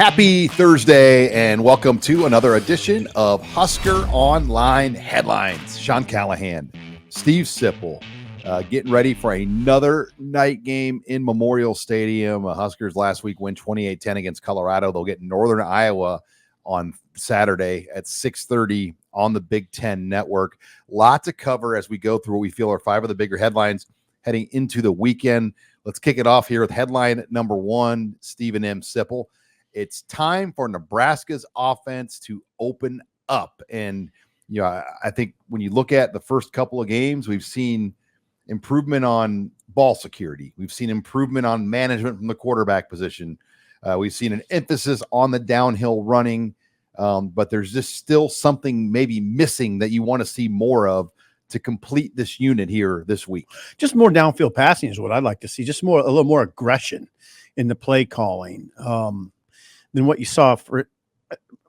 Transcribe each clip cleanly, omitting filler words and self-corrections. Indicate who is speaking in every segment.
Speaker 1: Happy Thursday, and welcome to another edition of Husker Online Headlines. Sean Callahan, Steve Sipple, getting ready for another night game in Memorial Stadium. Huskers last week win 28-10 against Colorado. They'll get Northern Iowa on Saturday at 6:30 on the Big Ten Network. Lot to cover as we go through what we feel are five of the bigger headlines heading into the weekend. Let's kick it off here with headline number one, Stephen M. Sipple. It's time for Nebraska's offense to open up. And, I think when you look at the first couple of games, we've seen improvement on ball security. We've seen improvement on management from the quarterback position. We've seen an emphasis on the downhill running, but there's just still something maybe missing that you want to see more of to complete this unit here this week.
Speaker 2: Just more downfield passing is what I'd like to see. Just a little more aggression in the play calling than what you saw for,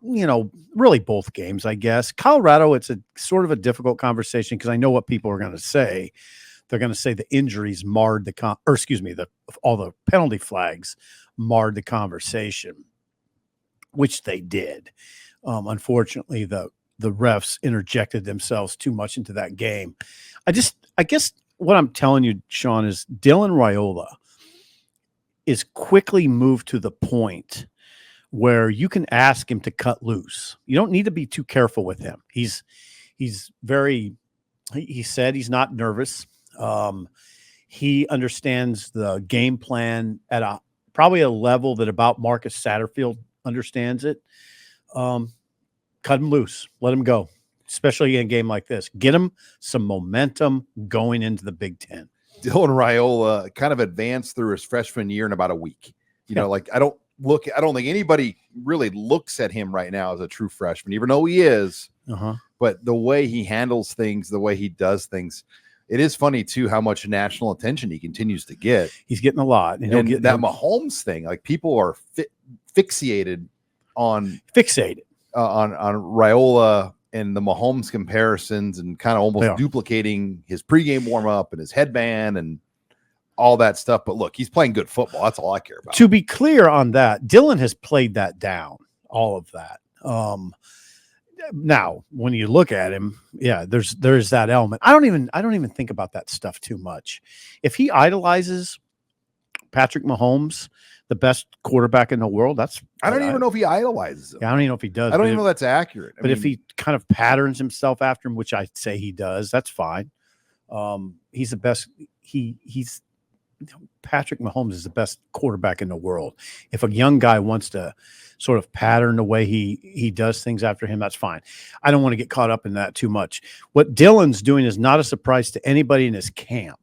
Speaker 2: really both games, I guess. Colorado, it's a sort of a difficult conversation because I know what people are going to say. They're going to say the injuries marred all the penalty flags marred the conversation, which they did. Unfortunately, the refs interjected themselves too much into that game. I guess what I'm telling you, Sean, is Dylan Raiola is quickly moved to the point where you can ask him to cut loose. You don't need to be too careful with him. He said he's not nervous. He understands the game plan at probably a level that about Marcus Satterfield understands it. Cut him loose. Let him go, especially in a game like this. Get him some momentum going into the Big Ten.
Speaker 1: Dylan Raiola kind of advanced through his freshman year in about a week. I don't think anybody really looks at him right now as a true freshman, even though he is. But the way he handles things, the way he does things, it is funny too how much national attention he continues to get.
Speaker 2: He's getting a lot,
Speaker 1: and that Mahomes thing, like people are fixated on Raiola and the Mahomes comparisons, and kind of almost duplicating his pregame warm up and his headband and all that stuff. But look, he's playing good football. That's all I care about.
Speaker 2: To be clear on that, Dylan has played that down, all of that. Now, when you look at him, there's that element. I don't even think about that stuff too much. If he idolizes Patrick Mahomes, the best quarterback in the world, I don't even
Speaker 1: know if he idolizes him.
Speaker 2: Yeah, I don't even know if he does.
Speaker 1: I don't even know that's accurate.
Speaker 2: But if he kind of patterns himself after him, which I'd say he does, that's fine. He's the best. Patrick Mahomes is the best quarterback in the world. If a young guy wants to sort of pattern the way he does things after him, that's fine. I don't want to get caught up in that too much. What Dylan's doing is not a surprise to anybody in his camp.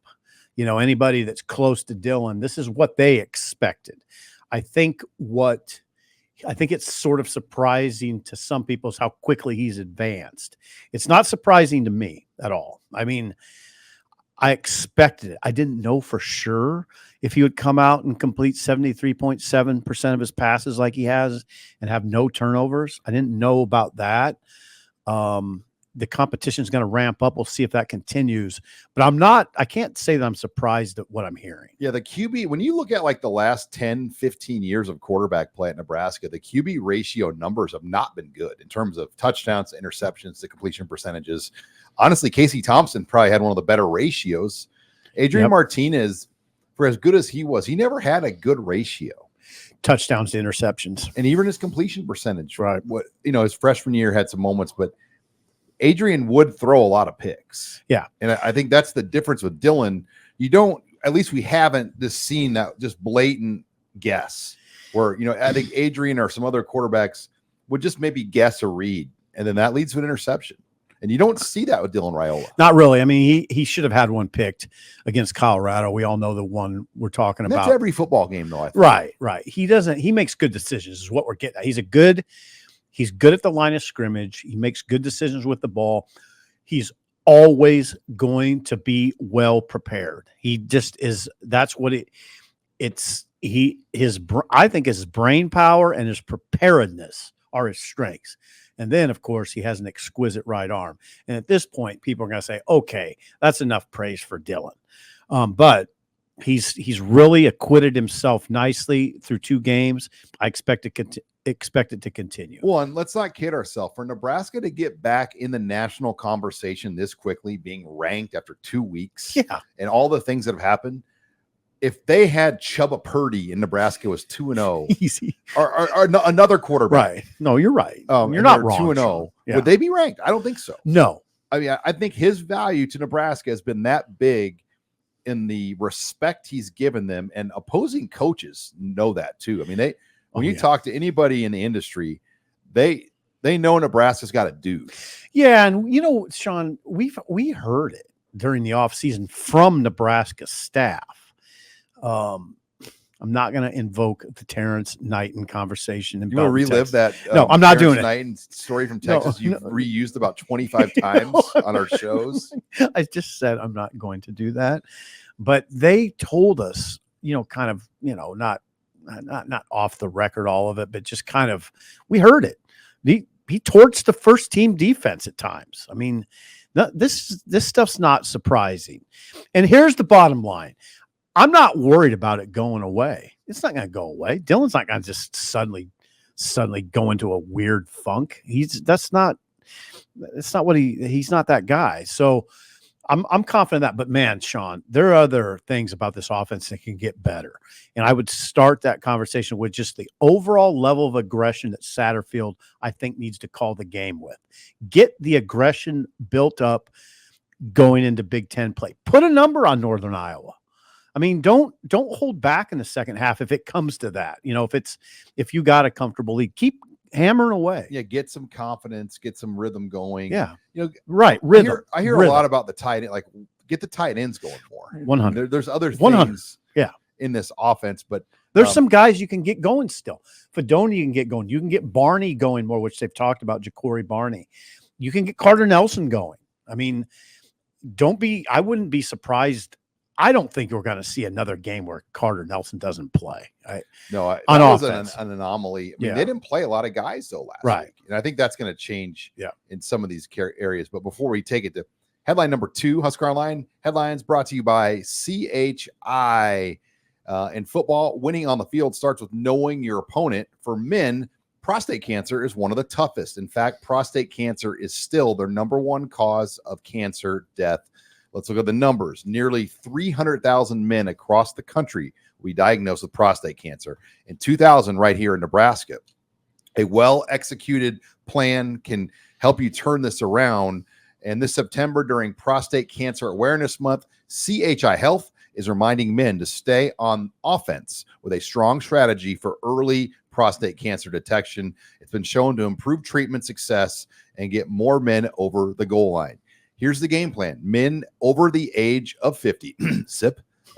Speaker 2: Anybody that's close to Dylan, this is what they expected. I think it's sort of surprising to some people is how quickly he's advanced. It's not surprising to me at all. I mean, I expected it. I didn't know for sure if he would come out and complete 73.7% of his passes like he has and have no turnovers. I didn't know about that. The competition is going to ramp up. We'll see if that continues. But I can't say that I'm surprised at what I'm hearing.
Speaker 1: Yeah, the QB, when you look at like the last 10, 15 years of quarterback play at Nebraska, the QB ratio numbers have not been good in terms of touchdowns, interceptions, to completion percentages. Honestly, Casey Thompson probably had one of the better ratios. Adrian Martinez, for as good as he was, he never had a good ratio.
Speaker 2: Touchdowns to interceptions.
Speaker 1: And even his completion percentage. Right. His freshman year had some moments, but Adrian would throw a lot of picks.
Speaker 2: Yeah.
Speaker 1: And I think that's the difference with Dylan. At least we haven't just seen that just blatant guess where, I think Adrian or some other quarterbacks would just maybe guess a read, and then that leads to an interception. And you don't see that with Dylan Raiola.
Speaker 2: Not really. I mean, he should have had one picked against Colorado. We all know the one we're talking about.
Speaker 1: That's every football game, though, I think.
Speaker 2: Right. He makes good decisions is what we're getting at. He's good at the line of scrimmage. He makes good decisions with the ball. He's always going to be well prepared. He just is. That's what I think his brain power and his preparedness are his strengths. And then, of course, he has an exquisite right arm. And at this point, people are going to say, okay, that's enough praise for Dylan. But he's really acquitted himself nicely through two games. I expect it expect it to continue.
Speaker 1: Well, and let's not kid ourselves. For Nebraska to get back in the national conversation this quickly, being ranked after 2 weeks, and all the things that have happened, if they had Chubba Purdy in Nebraska was 2-0,
Speaker 2: easy,
Speaker 1: or another quarterback,
Speaker 2: right? No, you're right. You're
Speaker 1: and
Speaker 2: not
Speaker 1: they're
Speaker 2: wrong.
Speaker 1: 2-0, would they be ranked? I don't think so.
Speaker 2: No.
Speaker 1: I mean, I think his value to Nebraska has been that big in the respect he's given them, and opposing coaches know that too. I mean, when you talk to anybody in the industry, they know Nebraska's got a dude.
Speaker 2: Yeah, and you know, Sean, we heard it during the offseason from Nebraska staff. I'm not going to invoke the Terrence Knighton conversation.
Speaker 1: You want to relive that?
Speaker 2: No, I'm not
Speaker 1: Terrence
Speaker 2: doing it.
Speaker 1: Knighton story from Texas. You've reused about 25 times on our shows.
Speaker 2: I just said I'm not going to do that, but they told us, you know, kind of, you know, not off the record, all of it, but just kind of, we heard it. He torched the first team defense at times. I mean, this stuff's not surprising. And here's the bottom line. I'm not worried about it going away. It's not going to go away. Dylan's not going to just suddenly go into a weird funk. He's not that guy. So I'm confident that, but man, Sean, there are other things about this offense that can get better. And I would start that conversation with just the overall level of aggression that Satterfield, I think, needs to call the game with. Get the aggression built up going into Big Ten play. Put a number on Northern Iowa. I mean, don't hold back in the second half if it comes to that. You know, if you got a comfortable lead, keep hammering away.
Speaker 1: Yeah, get some confidence, get some rhythm going.
Speaker 2: Yeah,
Speaker 1: you know,
Speaker 2: right. Rhythm.
Speaker 1: I hear a lot about the tight end, like get the tight ends going more.
Speaker 2: 100.
Speaker 1: There's other things
Speaker 2: 100. Yeah.
Speaker 1: in this offense, but
Speaker 2: there's some guys you can get going still. Fedoni, you can get going. You can get Barney going more, which they've talked about, Ja'Cory Barney. You can get Carter Nelson going. I mean, I wouldn't be surprised. I don't think we're going to see another game where Carter Nelson doesn't play. That
Speaker 1: was an anomaly. I mean, they didn't play a lot of guys though last week, and I think that's going to change in some of these areas. But before we take it to headline number 2, Husker Online headlines brought to you by CHI. In football, winning on the field starts with knowing your opponent. For men, prostate cancer is one of the toughest. In fact, prostate cancer is still their number one cause of cancer death. Let's look at the numbers. Nearly 300,000 men across the country will be diagnosed with prostate cancer. In 2000, right here in Nebraska, a well-executed plan can help you turn this around. And this September, during Prostate Cancer Awareness Month, CHI Health is reminding men to stay on offense with a strong strategy for early prostate cancer detection. It's been shown to improve treatment success and get more men over the goal line. Here's the game plan. Men over the age of 50,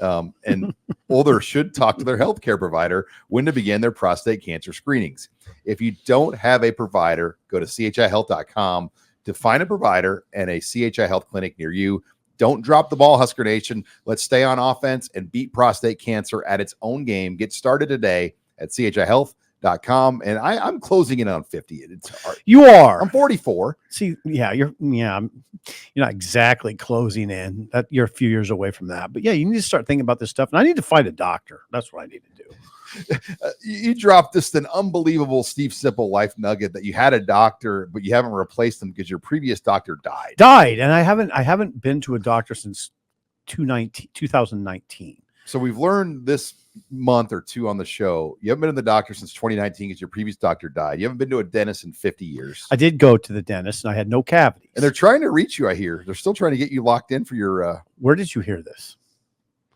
Speaker 1: and older should talk to their healthcare provider when to begin their prostate cancer screenings. If you don't have a provider, go to chihealth.com to find a provider and a CHI Health clinic near you. Don't drop the ball, Husker Nation. Let's stay on offense and beat prostate cancer at its own game. Get started today at chihealth.com. And I'm closing in on 50. It's hard.
Speaker 2: You are.
Speaker 1: I'm 44.
Speaker 2: See, you're not exactly closing in. That you're a few years away from that. But yeah, you need to start thinking about this stuff. And I need to find a doctor. That's what I need to do.
Speaker 1: You dropped just an unbelievable Steve Sipple life nugget that you had a doctor, but you haven't replaced them because your previous doctor died.
Speaker 2: And I haven't been to a doctor since 2019.
Speaker 1: So we've learned this month or two on the show, you haven't been to the doctor since 2019 because your previous doctor died. You haven't been to a dentist in 50 years.
Speaker 2: I did go to the dentist and I had no cavities.
Speaker 1: And they're trying to reach you, I hear. They're still trying to get you locked in for your
Speaker 2: Where did you hear this?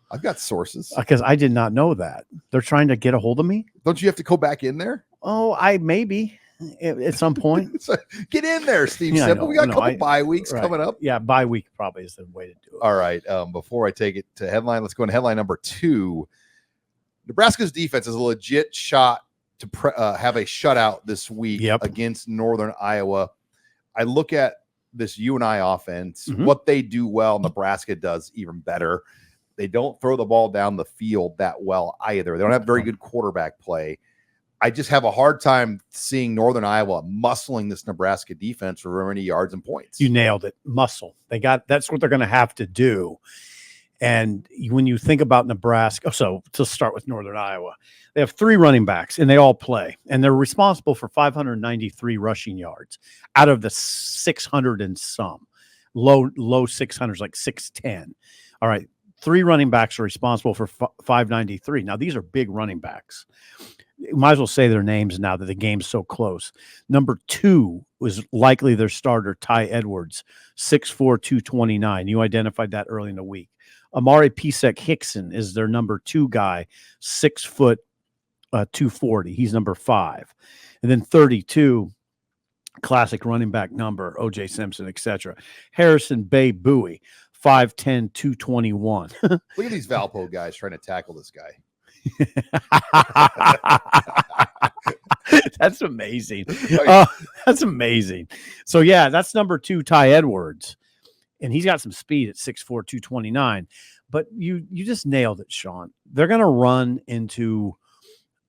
Speaker 1: I've got sources.
Speaker 2: Because I did not know that. They're trying to get a hold of me.
Speaker 1: Don't you have to go back in there?
Speaker 2: Oh, I maybe at some point.
Speaker 1: So get in there, Steve Sipple. We got a couple bye weeks coming up.
Speaker 2: Yeah, bye week probably is the way to do it.
Speaker 1: All right. Before I take it to headline, let's go into headline number 2. Nebraska's defense is a legit shot to have a shutout this week against Northern Iowa. I look at this UNI offense, what they do well, Nebraska does even better. They don't throw the ball down the field that well either. They don't have very good quarterback play. I just have a hard time seeing Northern Iowa muscling this Nebraska defense for many yards and points.
Speaker 2: You nailed it. Muscle. That's what they're going to have to do. And when you think about Nebraska, so to start with Northern Iowa, they have 3 running backs and they all play, and they're responsible for 593 rushing yards out of the 600 and some, low 600s, like 610. All right. 3 running backs are responsible for 593. Now, these are big running backs. You might as well say their names now that the game's so close. Number 2 was likely their starter, Ty Edwards, 6'4", 229. You identified that early in the week. Amari Pisek-Hickson is their number 2 guy, 6 foot 240. He's number 5. And then 32, classic running back number, O.J. Simpson, etc. Harrison Bay Bowie, 5'10", 221.
Speaker 1: Look at these Valpo guys trying to tackle this guy.
Speaker 2: That's amazing. That's amazing. So, yeah, that's number 2, Ty Edwards. And he's got some speed at 6'4", 229. But you just nailed it, Sean. They're going to run into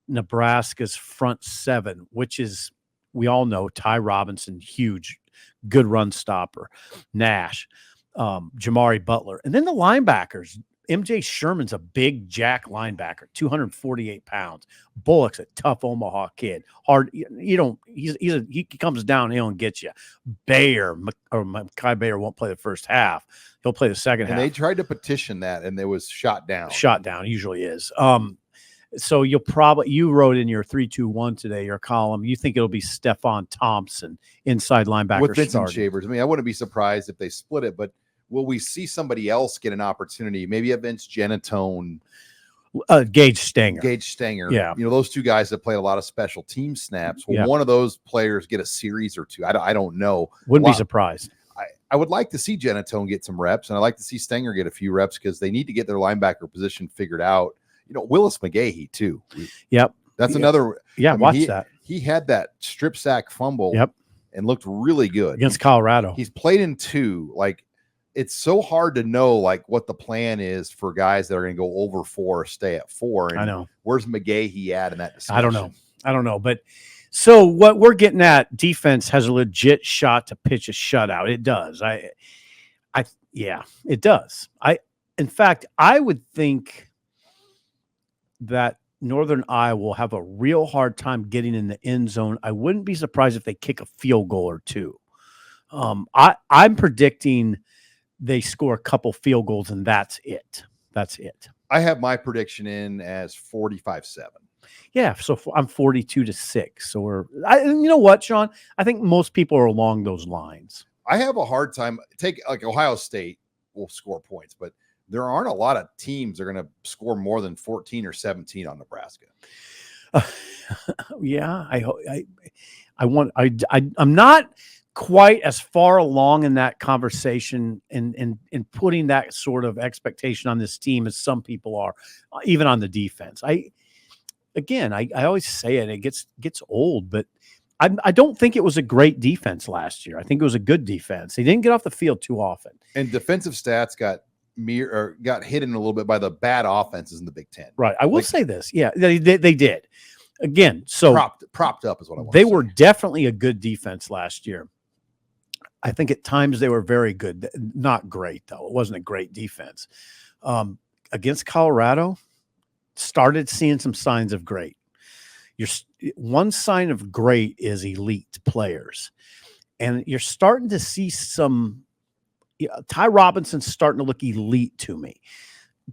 Speaker 2: Nebraska's front 7, which is, we all know, Ty Robinson, huge, good run stopper. Nash, Jamari Butler. And then the linebackers. MJ Sherman's a big jack linebacker, 248 pounds. Bullock's a tough Omaha kid. Hard, he comes downhill and gets you. Kai Bayer won't play the first half. He'll play the second half.
Speaker 1: And they tried to petition that, and it was shot down.
Speaker 2: Shot down, usually is. So you wrote in your 3-2-1 today, your column, you think it'll be Stephon Thompson, inside linebacker
Speaker 1: with Vincent
Speaker 2: starting.
Speaker 1: Shavers. I mean, I wouldn't be surprised if they split it, but will we see somebody else get an opportunity? Maybe a Vince Genatone,
Speaker 2: Gage Stanger.
Speaker 1: Yeah. Those 2 guys that play a lot of special team snaps. Will one of those players get a series or 2? I don't know.
Speaker 2: Wouldn't be surprised.
Speaker 1: I would like to see Genatone get some reps, and I'd like to see Stanger get a few reps because they need to get their linebacker position figured out. Willis McGahee, too.
Speaker 2: Yep.
Speaker 1: That's another.
Speaker 2: Yeah, watch that.
Speaker 1: He had that strip sack fumble.
Speaker 2: Yep.
Speaker 1: And looked really good.
Speaker 2: Against Colorado.
Speaker 1: He's played in 2. It's so hard to know what the plan is for guys that are going to go over 4 or stay at 4. And
Speaker 2: I know.
Speaker 1: Where's McGahee at in that discussion?
Speaker 2: I don't know. But so what we're getting at, defense has a legit shot to pitch a shutout. It does. Yeah, it does. In fact, I would think that Northern Iowa will have a real hard time getting in the end zone. I wouldn't be surprised if they kick a field goal or 2. I'm predicting they score a couple field goals, and that's it.
Speaker 1: I have my prediction in as 45-7.
Speaker 2: Yeah, so I'm 42-6. So you know what, Sean? I think most people are along those lines.
Speaker 1: I have a hard time. Take Ohio State will score points, but there aren't a lot of teams that are going to score more than 14 or 17 on Nebraska.
Speaker 2: Yeah, I'm not quite as far along in that conversation and putting that sort of expectation on this team as some people are, even on the defense. I always say it gets old, but I don't think it was a great defense last year. I think it was a good defense. They didn't get off the field too often.
Speaker 1: And defensive stats got hidden a little bit by the bad offenses in the Big Ten.
Speaker 2: Right. I will say this. Yeah, they did. Again, so
Speaker 1: propped up is what I want.
Speaker 2: They were definitely a good defense last year. I think at times they were very good. Not great, though. It wasn't a great defense. Against Colorado, started seeing some signs of great. One sign of great is elite players. And you're starting to see some Ty Robinson's starting to look elite to me.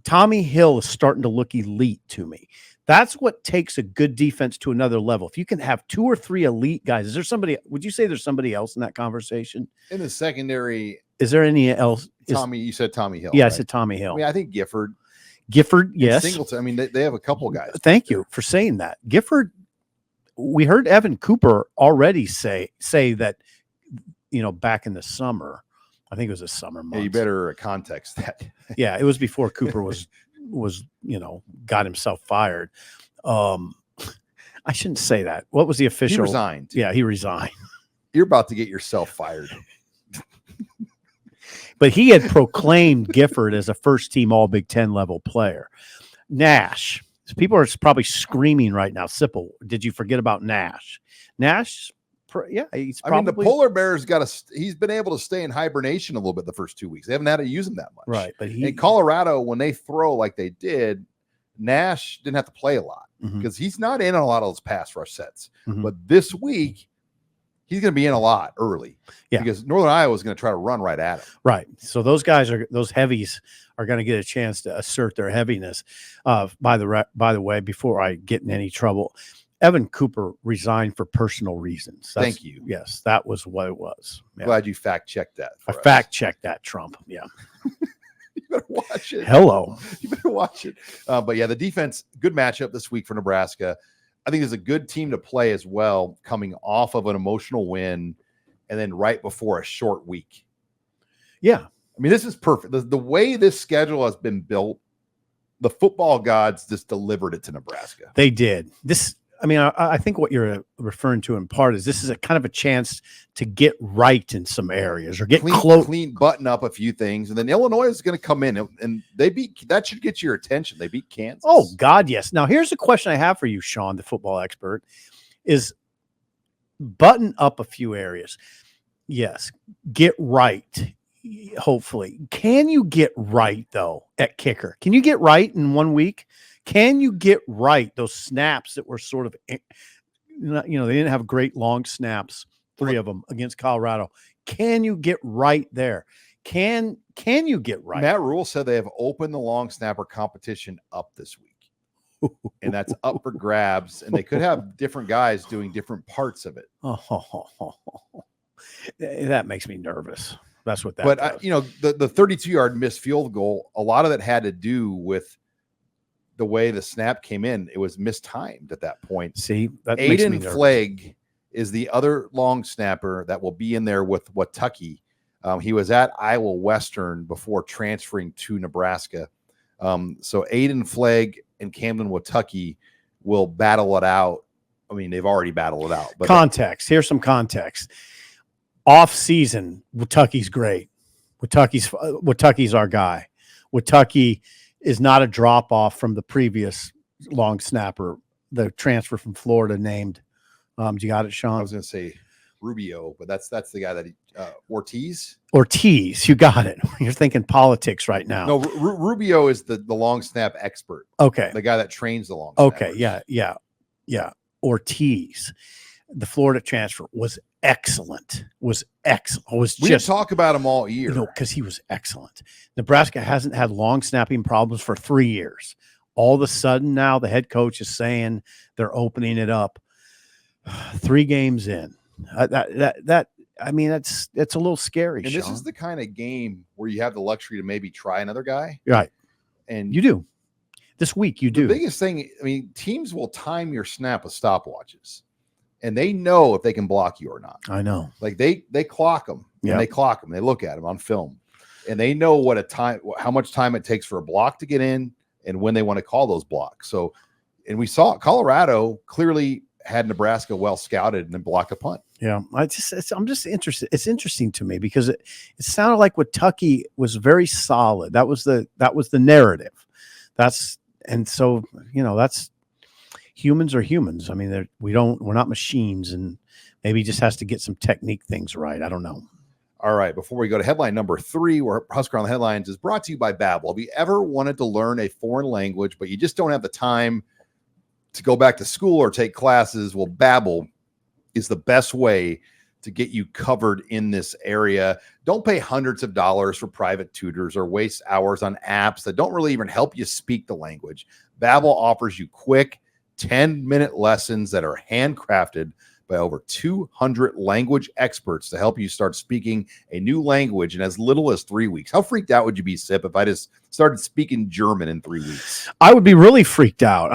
Speaker 2: Tommy Hill is starting to look elite to me. That's what takes a good defense to another level. If you can have 2 or 3 elite guys, is there somebody, would you say there's somebody else in that conversation?
Speaker 1: In the secondary.
Speaker 2: Is there any else?
Speaker 1: You said Tommy Hill.
Speaker 2: Yeah,
Speaker 1: right?
Speaker 2: I said Tommy Hill.
Speaker 1: I mean, I think Gifford,
Speaker 2: yes.
Speaker 1: Singleton. I mean, they have a couple guys.
Speaker 2: Thank you for saying that. Gifford, we heard Evan Cooper already say that, back in the summer, I think it was the summer months.
Speaker 1: Yeah, you better context that.
Speaker 2: Yeah, it was before Cooper was got himself fired. I shouldn't say that. What was the official?
Speaker 1: He resigned.
Speaker 2: Yeah, he resigned.
Speaker 1: You're about to get yourself fired.
Speaker 2: But he had proclaimed Gifford as a first-team All-Big Ten level player. Nash. People are probably screaming right now. Sipple, did you forget about Nash? Nash he's
Speaker 1: I mean,
Speaker 2: probably
Speaker 1: the polar bear's he's been able to stay in hibernation a little bit the first 2 weeks. They haven't had to use him that much.
Speaker 2: right. But
Speaker 1: in Colorado, when they throw like they did, Nash didn't have to play a lot because he's not in on a lot of those pass rush sets. But this week, he's going to be in a lot early because Northern Iowa is going to try to run right at him.
Speaker 2: Right. So those heavies are going to get a chance to assert their heaviness. By the way, before I get in any trouble, Evan Cooper resigned for personal reasons.
Speaker 1: Thank you.
Speaker 2: Yes, that was what it was. Yeah.
Speaker 1: Glad you fact-checked that.
Speaker 2: I fact-checked that, Trump. Yeah.
Speaker 1: You better watch it.
Speaker 2: Hello.
Speaker 1: You better watch it. But yeah, the defense, good matchup this week for Nebraska. I think it's a good team to play as well, coming off of an emotional win and then right before a short week.
Speaker 2: Yeah.
Speaker 1: I mean, this is perfect. The way this schedule has been built, the football gods just delivered it to Nebraska.
Speaker 2: They did. I think what you're referring to in part is this is a kind of a chance to get right in some areas or get
Speaker 1: clean, button up a few things. And then Illinois is going to come in and that should get your attention. They beat Kansas.
Speaker 2: Oh God. Yes. Now here's a question I have for you, Sean, the football expert, is button up a few areas. Yes. Get right. Hopefully. Can you get right though at kicker? Can you get right in 1 week? Can you get right those snaps that were sort of, they didn't have great long snaps, 3 of them against Colorado. Can you get right there? Can you get right?
Speaker 1: Matt Rule said they have opened the long snapper competition up this week, and that's up for grabs. And they could have different guys doing different parts of it.
Speaker 2: That makes me nervous. That's what that.
Speaker 1: But the 32-yard missed field goal, a lot of it had to do with the way the snap came in. It was mistimed at that point.
Speaker 2: See, that makes me nervous.
Speaker 1: Flagg is the other long snapper that will be in there with Watucky. He was at Iowa Western before transferring to Nebraska. So Aiden Flagg and Camden Watucky will battle it out. I mean, they've already battled it out. But
Speaker 2: context. Here's some context. Off season, Watucky's great. Watucky's our guy. Watucky is not a drop off from the previous long snapper, the transfer from Florida named. You got it, Sean?
Speaker 1: I was going to say Rubio, but that's the guy that Ortiz.
Speaker 2: Ortiz, you got it. You're thinking politics right now.
Speaker 1: No, Rubio is the long snap expert.
Speaker 2: Okay,
Speaker 1: the guy that trains the long.
Speaker 2: Okay, yeah. Ortiz, the Florida transfer was excellent. We didn't
Speaker 1: talk about him all year.
Speaker 2: Because he was excellent. Nebraska hasn't had long snapping problems for 3 years. All of a sudden now the head coach is saying they're opening it up. 3 games in. That's a little scary.
Speaker 1: And this is the kind of game where you have the luxury to maybe try another guy.
Speaker 2: Right.
Speaker 1: And
Speaker 2: you do. This week you do.
Speaker 1: The biggest thing, teams will time your snap with stopwatches. And they know if they can block you or not.
Speaker 2: I know.
Speaker 1: Like they clock them. And they clock them. They look at them on film. And they know how much time it takes for a block to get in and when they want to call those blocks. So, and we saw Colorado clearly had Nebraska well scouted and then block a punt.
Speaker 2: Yeah. I'm just interested. It's interesting to me because it sounded like Watucky was very solid. That was the narrative. That's humans are humans. I mean, we're not machines, and maybe he just has to get some technique things right. I don't know.
Speaker 1: All right. Before we go to headline number 3, where Husker on the Headlines is brought to you by Babbel. Have you ever wanted to learn a foreign language, but you just don't have the time to go back to school or take classes? Well, Babbel is the best way to get you covered in this area. Don't pay hundreds of dollars for private tutors or waste hours on apps that don't really even help you speak the language. Babbel offers you quick 10-minute lessons that are handcrafted by over 200 language experts to help you start speaking a new language in as little as 3 weeks. How freaked out would you be, Sip, if I just started speaking German in 3 weeks?
Speaker 2: I would be really freaked out.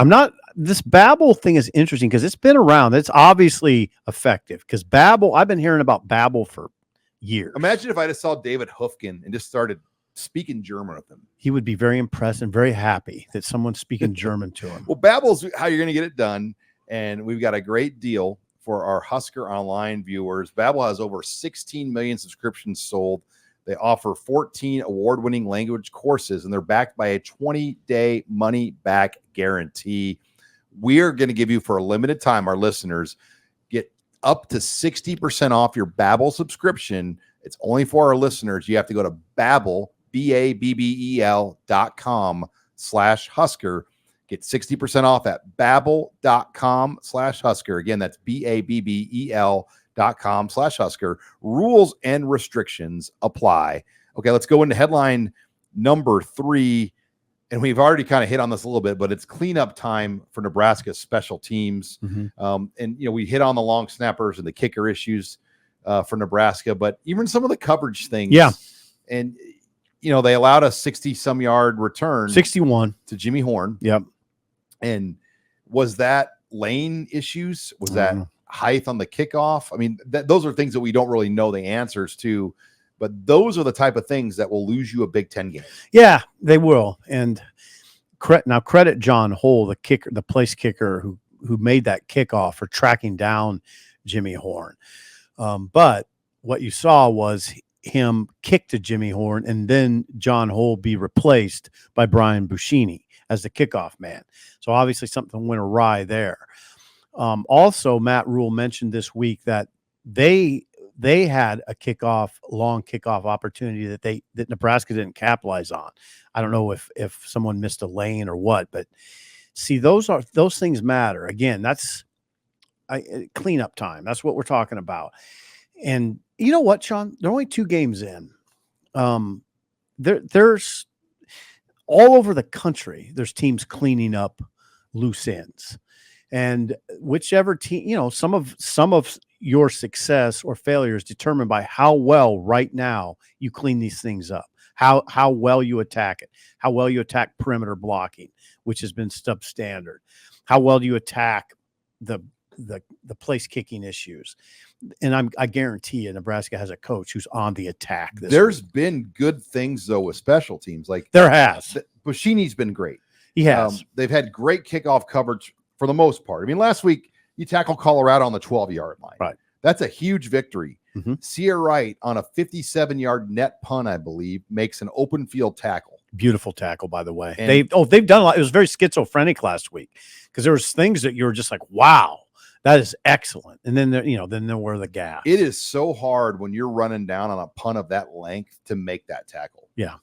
Speaker 2: This Babbel thing is interesting because it's been around. It's obviously effective because Babbel, I've been hearing about Babbel for years.
Speaker 1: Imagine if I just saw David Hufkin and just started speaking German with him.
Speaker 2: He would be very impressed and very happy that someone's speaking German to him.
Speaker 1: Well, Babbel's how you're going to get it done. And we've got a great deal for our Husker Online viewers. Babbel has over 16 million subscriptions sold. They offer 14 award-winning language courses, and they're backed by a 20-day money-back guarantee. We're going to give you, for a limited time, our listeners, get up to 60% off your Babbel subscription. It's only for our listeners. You have to go to Babbel, BABBEL.com/Husker. Get 60% off at Babbel.com/Husker. Again, that's BABBEL.com/Husker. Rules and restrictions apply. Okay, let's go into headline number 3. And we've already kind of hit on this a little bit, but it's cleanup time for Nebraska's special teams. And, we hit on the long snappers and the kicker issues for Nebraska, but even some of the coverage things.
Speaker 2: Yeah.
Speaker 1: And, they allowed a 60-some yard return.
Speaker 2: 61.
Speaker 1: To Jimmy Horn.
Speaker 2: Yep.
Speaker 1: And was that lane issues? Was that height on the kickoff? I mean, those are things that we don't really know the answers to. But those are the type of things that will lose you a Big Ten game. Yeah,
Speaker 2: they will. And credit John Hull, the kicker, the place kicker who made that kickoff for tracking down Jimmy Horn. But what you saw was him kick to Jimmy Horn and then John Hull be replaced by Brian Buschini as the kickoff man. So obviously something went awry there. Also, Matt Rule mentioned this week that they had a long kickoff opportunity that Nebraska didn't capitalize on. I don't know if someone missed a lane or what, but see, those things matter. Again, that's cleanup time. That's what we're talking about. And you know what, Sean? There are only 2 games in. There's all over the country. There's teams cleaning up loose ends, and whichever team, some of your success or failure is determined by how well right now you clean these things up, how well you attack it, how well you attack perimeter blocking, which has been substandard, how well do you attack the place kicking issues. And I guarantee you Nebraska has a coach who's on the attack.
Speaker 1: There's been good things though with special teams. Like
Speaker 2: there has.
Speaker 1: Buschini's been great.
Speaker 2: He has.
Speaker 1: They've had great kickoff coverage for the most part. I mean, last week you tackle Colorado on the 12-yard line.
Speaker 2: Right.
Speaker 1: That's a huge victory. Sia Wright on a 57-yard net punt, I believe, makes an open field tackle.
Speaker 2: Beautiful tackle, by the way. They've done a lot. It was very schizophrenic last week because there was things that you were just like, wow, that is excellent. And then there were the gaps.
Speaker 1: It is so hard when you're running down on a punt of that length to make that tackle.
Speaker 2: Yeah.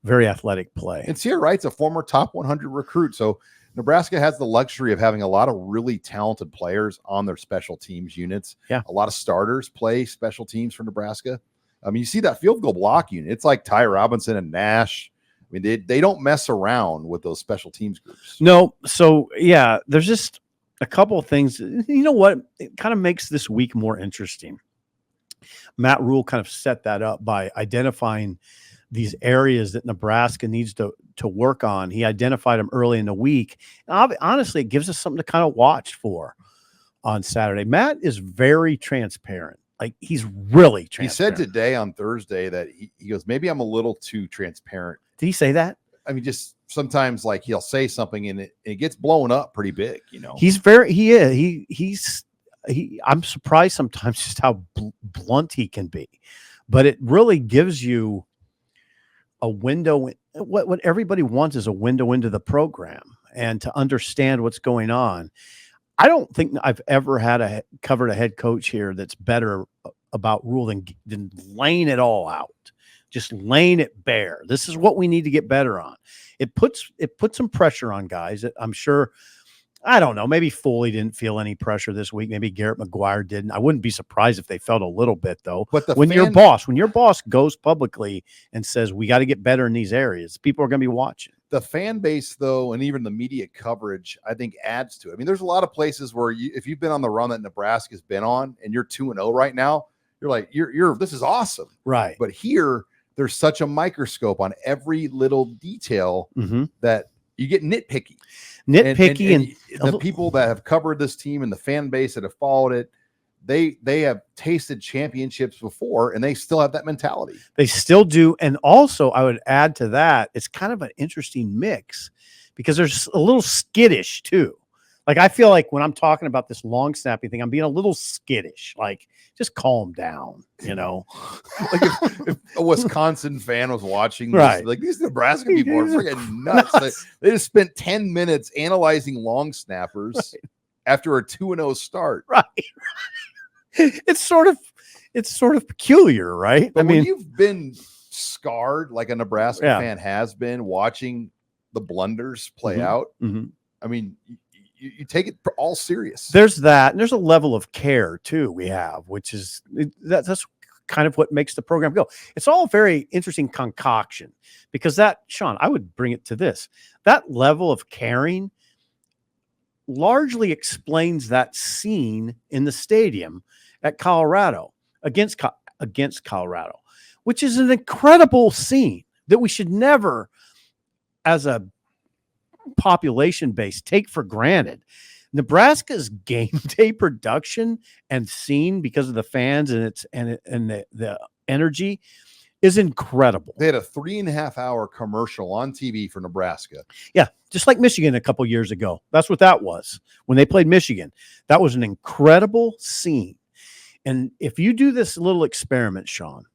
Speaker 2: Very athletic play.
Speaker 1: And Sia Wright's a former top 100 recruit. So Nebraska has the luxury of having a lot of really talented players on their special teams units.
Speaker 2: Yeah.
Speaker 1: A lot of starters play special teams for Nebraska. I mean, you see that field goal block unit. It's like Ty Robinson and Nash. I mean, they don't mess around with those special teams groups.
Speaker 2: No. So, yeah, there's just a couple of things. You know what? It kind of makes this week more interesting. Matt Rule kind of set that up by identifying these areas that Nebraska needs to work on. He identified them early in the week. And honestly, it gives us something to kind of watch for on Saturday. Matt is very transparent. Like, he's really transparent.
Speaker 1: He said today on Thursday that he goes, maybe I'm a little too transparent.
Speaker 2: Did he say that?
Speaker 1: I mean, just sometimes like he'll say something and it gets blown up pretty big, I'm surprised sometimes just how blunt he can be, but it really gives you a window. What everybody wants is a window into the program and to understand what's going on. I don't think I've ever covered a head coach here that's better about Rule than laying it all out, just laying it bare. This is what we need to get better on. It puts some pressure on guys. I'm sure. I don't know. Maybe Foley didn't feel any pressure this week. Maybe Garrett McGuire didn't. I wouldn't be surprised if they felt a little bit, though. But when your boss goes publicly and says, we got to get better in these areas, people are going to be watching. The fan base, though, and even the media coverage, I think adds to it. I mean, there's a lot of places where if you've been on the run that Nebraska's been on and you're 2-0 right now, you're like, this is awesome.
Speaker 2: Right.
Speaker 1: But here, there's such a microscope on every little detail that you get nitpicky. And the people that have covered this team and the fan base that have followed it, they have tasted championships before and they still have that mentality.
Speaker 2: They still do. And also I would add to that, it's kind of an interesting mix because there's a little skittish too. Like, I feel like when I'm talking about this long snapping thing, I'm being a little skittish. Like, just calm down,
Speaker 1: Like if a Wisconsin fan was watching this,
Speaker 2: right.
Speaker 1: Like, these Nebraska people are freaking nuts. They just spent 10 minutes analyzing long snappers after a 2-0 start.
Speaker 2: Right. it's sort of peculiar, right?
Speaker 1: But when you've been scarred like a Nebraska
Speaker 2: Yeah.
Speaker 1: fan has been watching the blunders play out, I mean, you take it all serious.
Speaker 2: There's that, and there's a level of care too we have, which is that's kind of what makes the program go. It's all a very interesting concoction because that, Sean, I would bring it to this. That level of caring largely explains that scene in the stadium at Colorado against Colorado, which is an incredible scene that we should never, as a population base, take for granted. Nebraska's game day production and scene, because of the fans and the energy, is incredible.
Speaker 1: They had a 3.5 hour commercial on TV for Nebraska.
Speaker 2: Yeah, just like Michigan a couple years ago. That's what that was when they played Michigan. That was an incredible scene. And if you do this little experiment, Sean,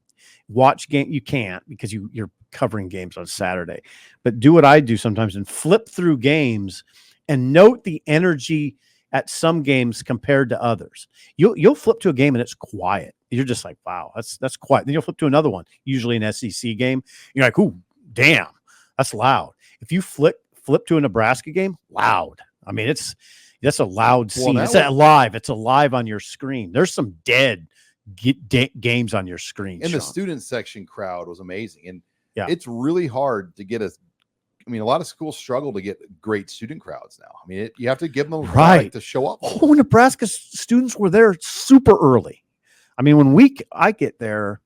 Speaker 2: watch game. You can't because you're covering games on Saturday, but do what I do sometimes and flip through games and note the energy at some games compared to others. You'll flip to a game and it's quiet. You're just like, wow, that's quiet. Then you'll flip to another one, usually an SEC game. You're like, ooh, damn, that's loud. If you flip to a Nebraska game, loud. I mean, that's a loud scene. It's alive. It's alive on your screen. There's some dead games on your screen.
Speaker 1: And
Speaker 2: Sean.
Speaker 1: the student section crowd was amazing. And
Speaker 2: yeah,
Speaker 1: it's really hard to get a lot of schools struggle to get great student crowds now. I mean, you have to give them a right to show up.
Speaker 2: Oh, Nebraska students were there super early. I mean, when I get there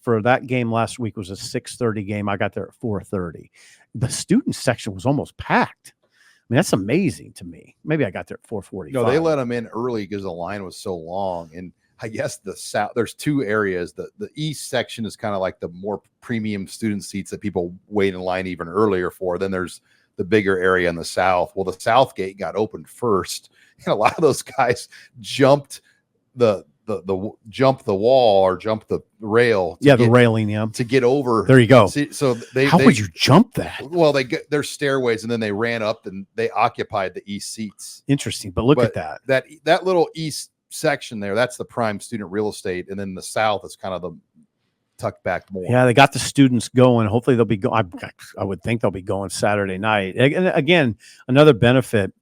Speaker 2: for that game last week was a 6:30 game. I got there at 4:30. The student section was almost packed. I mean, that's amazing to me. Maybe I got there at 4:45.
Speaker 1: No, they let them in early because the line was so long. And I guess the south, there's two areas. The east section is kind of like the more premium student seats that people wait in line even earlier for. Then there's the bigger area in the south. Well, the south gate got opened first, and a lot of those guys jumped the wall or jump the rail.
Speaker 2: The railing, to
Speaker 1: get over.
Speaker 2: There you go.
Speaker 1: So
Speaker 2: how would you jump that?
Speaker 1: Well, there's stairways, and then they ran up and they occupied the east seats.
Speaker 2: Interesting, but look at that.
Speaker 1: That little east section there, that's the prime student real estate, and then the south is kind of the tucked back more.
Speaker 2: Yeah, they got the students going. Hopefully they'll be going. I would think they'll be going Saturday night. And again, another benefit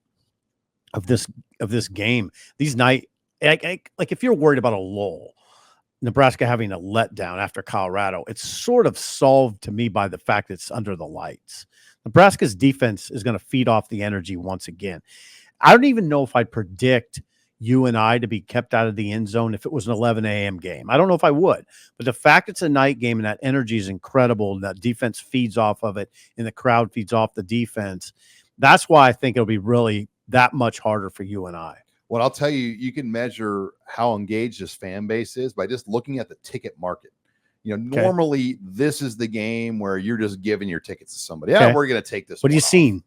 Speaker 2: of this game, these night, like if you're worried about a lull, Nebraska having a letdown after Colorado, it's sort of solved to me by the fact that it's under the lights. Nebraska's defense is going to feed off the energy once again. I don't even know if I'd predict UNI to be kept out of the end zone if it was an 11 a.m. game. I don't know if I would, but the fact it's a night game and that energy is incredible, and that defense feeds off of it and the crowd feeds off the defense, that's why I think it'll be really that much harder for UNI.
Speaker 1: Well, I'll tell you, you can measure how engaged this fan base is by just looking at the ticket market. Normally this is the game where you're just giving your tickets to somebody. Yeah, we're going to take this.
Speaker 2: What have you seen?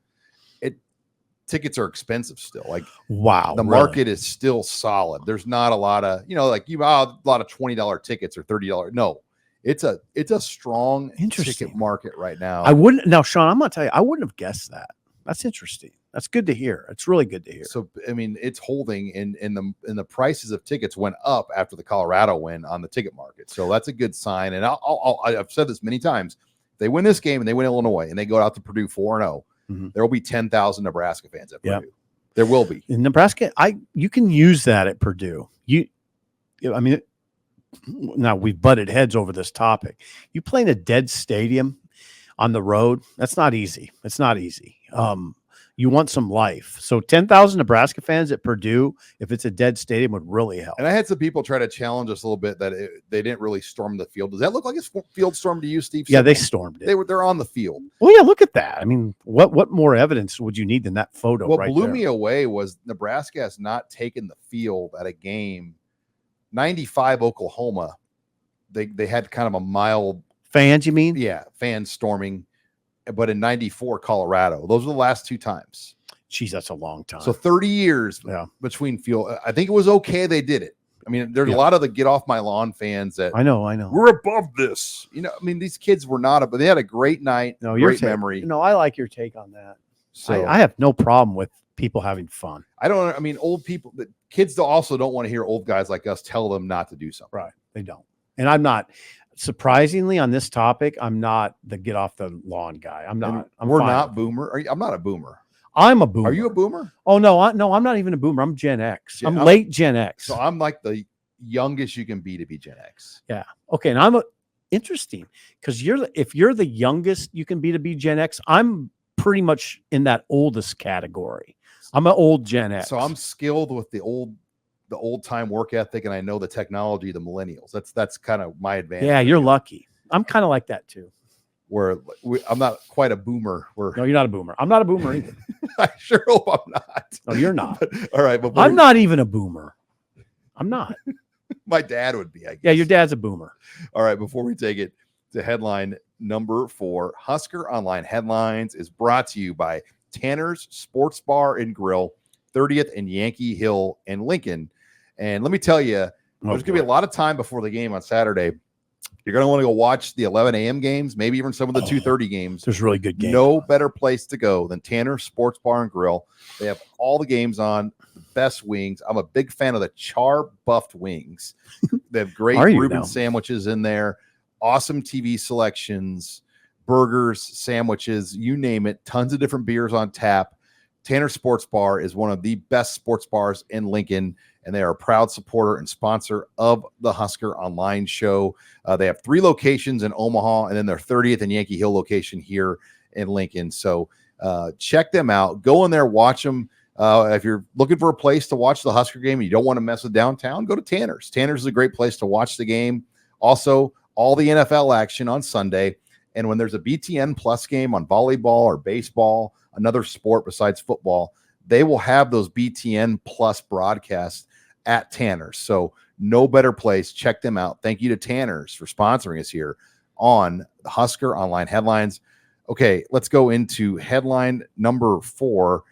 Speaker 1: Tickets are expensive still. Like,
Speaker 2: wow,
Speaker 1: the market is still solid. There's not a lot of, a lot of $20 tickets or $30. No, it's a strong ticket market right now.
Speaker 2: I wouldn't. Now, Sean, I'm going to tell you, I wouldn't have guessed that. That's interesting. That's good to hear. It's really good to hear.
Speaker 1: So, I mean, it's holding, and the prices of tickets went up after the Colorado win on the ticket market. So that's a good sign. And I've said this many times. If they win this game and they win Illinois and they go out to Purdue 4-0, there will be 10,000 Nebraska fans at Purdue. There will be.
Speaker 2: In Nebraska, you can use that at Purdue. Now we've butted heads over this topic. You play in a dead stadium on the road, that's not easy. It's not easy. You want some life. So 10,000 Nebraska fans at Purdue, if it's a dead stadium, would really help.
Speaker 1: And I had some people try to challenge us a little bit that they didn't really storm the field. Does that look like a field storm to you, Steve?
Speaker 2: Yeah, they stormed it.
Speaker 1: They're on the field.
Speaker 2: Well, yeah, look at that. I mean, what more evidence would you need than that photo?
Speaker 1: What blew me away was Nebraska has not taken the field at a game. 95 Oklahoma, they had kind of a mild
Speaker 2: fans. You mean?
Speaker 1: Yeah, fans storming. But in 94 Colorado, those were the last two times.
Speaker 2: Geez, that's a long time.
Speaker 1: So 30 years between field. I think it was okay they did it. I mean, there's a lot of the get off my lawn fans that
Speaker 2: I know.
Speaker 1: We're above this. I mean, these kids were not, but they had a great night.
Speaker 2: No,
Speaker 1: great memory.
Speaker 2: No, I like your take on that.
Speaker 1: So
Speaker 2: I have no problem with people having fun.
Speaker 1: I mean, old people, the kids also don't want to hear old guys like us tell them not to do something.
Speaker 2: Right. They don't. And I'm not, surprisingly, on this topic, I'm not the get off the lawn guy. I'm not.
Speaker 1: We're
Speaker 2: fine
Speaker 1: not
Speaker 2: with it.
Speaker 1: boomer. I'm not a boomer.
Speaker 2: I'm a boomer.
Speaker 1: Are you a boomer?
Speaker 2: Oh, no. No, I'm not even a boomer. I'm Gen X. I'm
Speaker 1: I'm
Speaker 2: late Gen X.
Speaker 1: So I'm like the youngest you can be to be Gen X.
Speaker 2: Yeah. Okay. And interesting, because if you're the youngest you can be to be Gen X, I'm pretty much in that oldest category. I'm an old Gen X.
Speaker 1: So I'm skilled with the old time work ethic, and I know the technology, the millennials. That's kind of my advantage.
Speaker 2: Yeah, you're lucky. I'm kind of like that too.
Speaker 1: Where I'm not quite a boomer.
Speaker 2: No, you're not a boomer. I'm not a boomer either.
Speaker 1: I sure hope I'm not.
Speaker 2: No, you're not.
Speaker 1: All right, but
Speaker 2: I'm not even a boomer. I'm not.
Speaker 1: My dad would be, I guess.
Speaker 2: Yeah, your dad's a boomer.
Speaker 1: All right, before we take it to headline number 4, Husker Online Headlines is brought to you by Tanner's Sports Bar and Grill, 30th and Yankee Hill in Lincoln. And let me tell you, there's going to be a lot of time before the game on Saturday. You're going to want to go watch the 11 a.m. games, maybe even some of the 2:30 games.
Speaker 2: There's really good games.
Speaker 1: No better place to go than Tanner's Sports Bar and Grill. They have all the games on, the best wings. I'm a big fan of the char-buffed wings. They have great Reuben sandwiches in there, awesome TV selections, burgers, sandwiches, you name it, tons of different beers on tap. Tanner Sports Bar is one of the best sports bars in Lincoln, and they are a proud supporter and sponsor of the Husker Online show. They have 3 locations in Omaha, and then their 30th and Yankee Hill location here in Lincoln. So check them out. Go in there, watch them. If you're looking for a place to watch the Husker game and you don't want to mess with downtown, go to Tanner's. Tanner's is a great place to watch the game. Also, all the NFL action on Sunday. And when there's a BTN Plus game on volleyball or baseball, another sport besides football, they will have those BTN Plus broadcasts at Tanner's. So no better place. Check them out. Thank you to Tanner's for sponsoring us here on the Husker Online Headlines. Okay, let's go into headline number 4.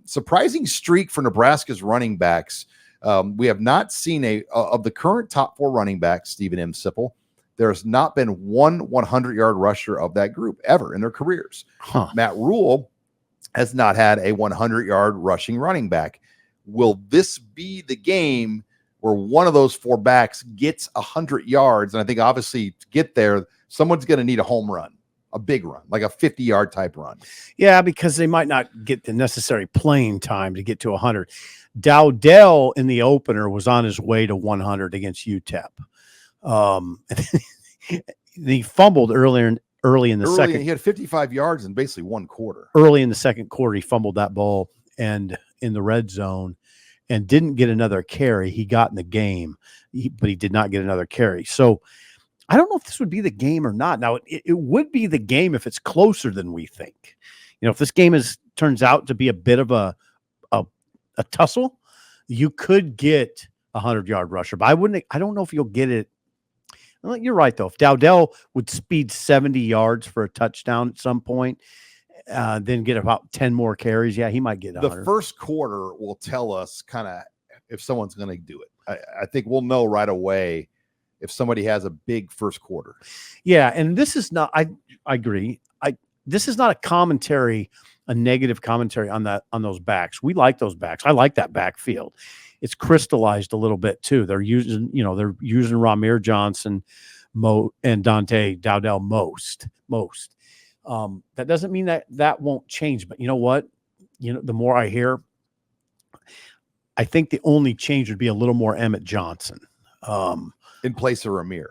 Speaker 1: Surprising streak for Nebraska's running backs. We have not seen of the current top 4 running backs, Stephen M. Sipple, there's not been one 100-yard rusher of that group ever in their careers. Matt Rule has not had a 100-yard rushing running back. Will this be the game where one of those 4 backs gets 100 yards? And I think obviously to get there, someone's going to need a home run, a big run, like a 50-yard type run.
Speaker 2: Yeah, because they might not get the necessary playing time to get to 100. Dowdell in the opener was on his way to 100 against UTEP. He fumbled early in the second.
Speaker 1: He had 55 yards in basically one quarter.
Speaker 2: Early in the second quarter, he fumbled that ball and in the red zone and didn't get another carry. He got in the game, but he did not get another carry. So I don't know if this would be the game or not. Now, it would be the game if it's closer than we think. You know, if this game turns out to be a bit of a tussle, you could get a 100-yard rusher. But I don't know if you'll get it. Well, you're right, though. If Dowdell would speed 70 yards for a touchdown at some point, then get about 10 more carries, yeah, he might get 100.
Speaker 1: The first quarter will tell us kind of if someone's going to do it. I think we'll know right away if somebody has a big first quarter.
Speaker 2: Yeah, and this is not – I agree. This is not a negative commentary on those backs. We like those backs. I like that backfield. It's crystallized a little bit too. They're using Ramir Johnson, and Dante Dowdell most. That doesn't mean that won't change. But you know what? The more I hear, I think the only change would be a little more Emmett Johnson
Speaker 1: in place of Ramir.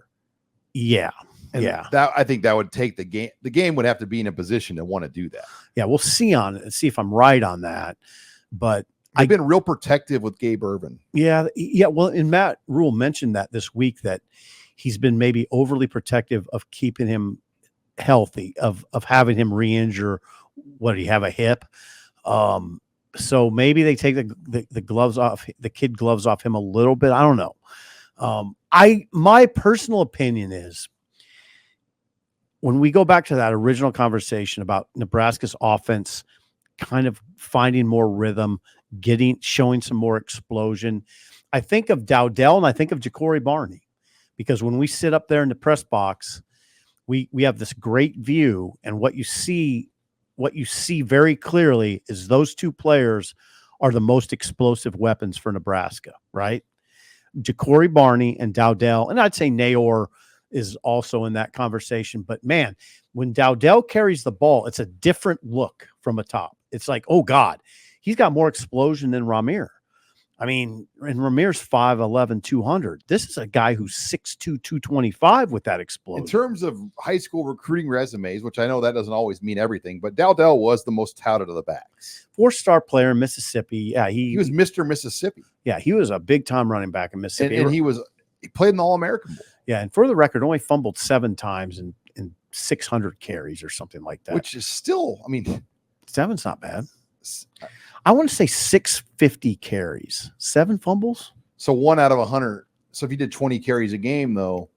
Speaker 2: Yeah.
Speaker 1: And I think that would take the game. The game would have to be in a position to want to do that.
Speaker 2: Yeah, we'll see on it and see if I'm right on that. But
Speaker 1: I've been real protective with Gabe Ervin.
Speaker 2: Yeah. Well, and Matt Rule mentioned that this week that he's been maybe overly protective of keeping him healthy, of having him re-injure. What did he have, a hip? So maybe they take the gloves off, the kid gloves off him a little bit. I don't know. My personal opinion is, when we go back to that original conversation about Nebraska's offense kind of finding more rhythm, showing some more explosion, I think of Dowdell and I think of Ja'Cory Barney, because when we sit up there in the press box, we have this great view, and what you see what you see very clearly is those two players are the most explosive weapons for Nebraska, right? Ja'Cory Barney and Dowdell, and I'd say Naor is also in that conversation. But man, when Dowdell carries the ball, it's a different look from a top. It's like, oh God, he's got more explosion than Ramir. I mean, and Ramir's 5'11", 200. This is a guy who's 6'2", 225 with that explosion.
Speaker 1: In terms of high school recruiting resumes, which I know that doesn't always mean everything, but Dowdell was the most touted of the backs.
Speaker 2: 4-star player in Mississippi. Yeah,
Speaker 1: he was Mr. Mississippi.
Speaker 2: Yeah, he was a big-time running back in Mississippi.
Speaker 1: And he played in the All-American Bowl.
Speaker 2: Yeah, and for the record, only fumbled 7 times in 600 carries or something like that.
Speaker 1: Which is still, I mean.
Speaker 2: 7's not bad. I want to say 650 carries, 7 fumbles.
Speaker 1: So 1 out of 100. So if you did 20 carries a game, though,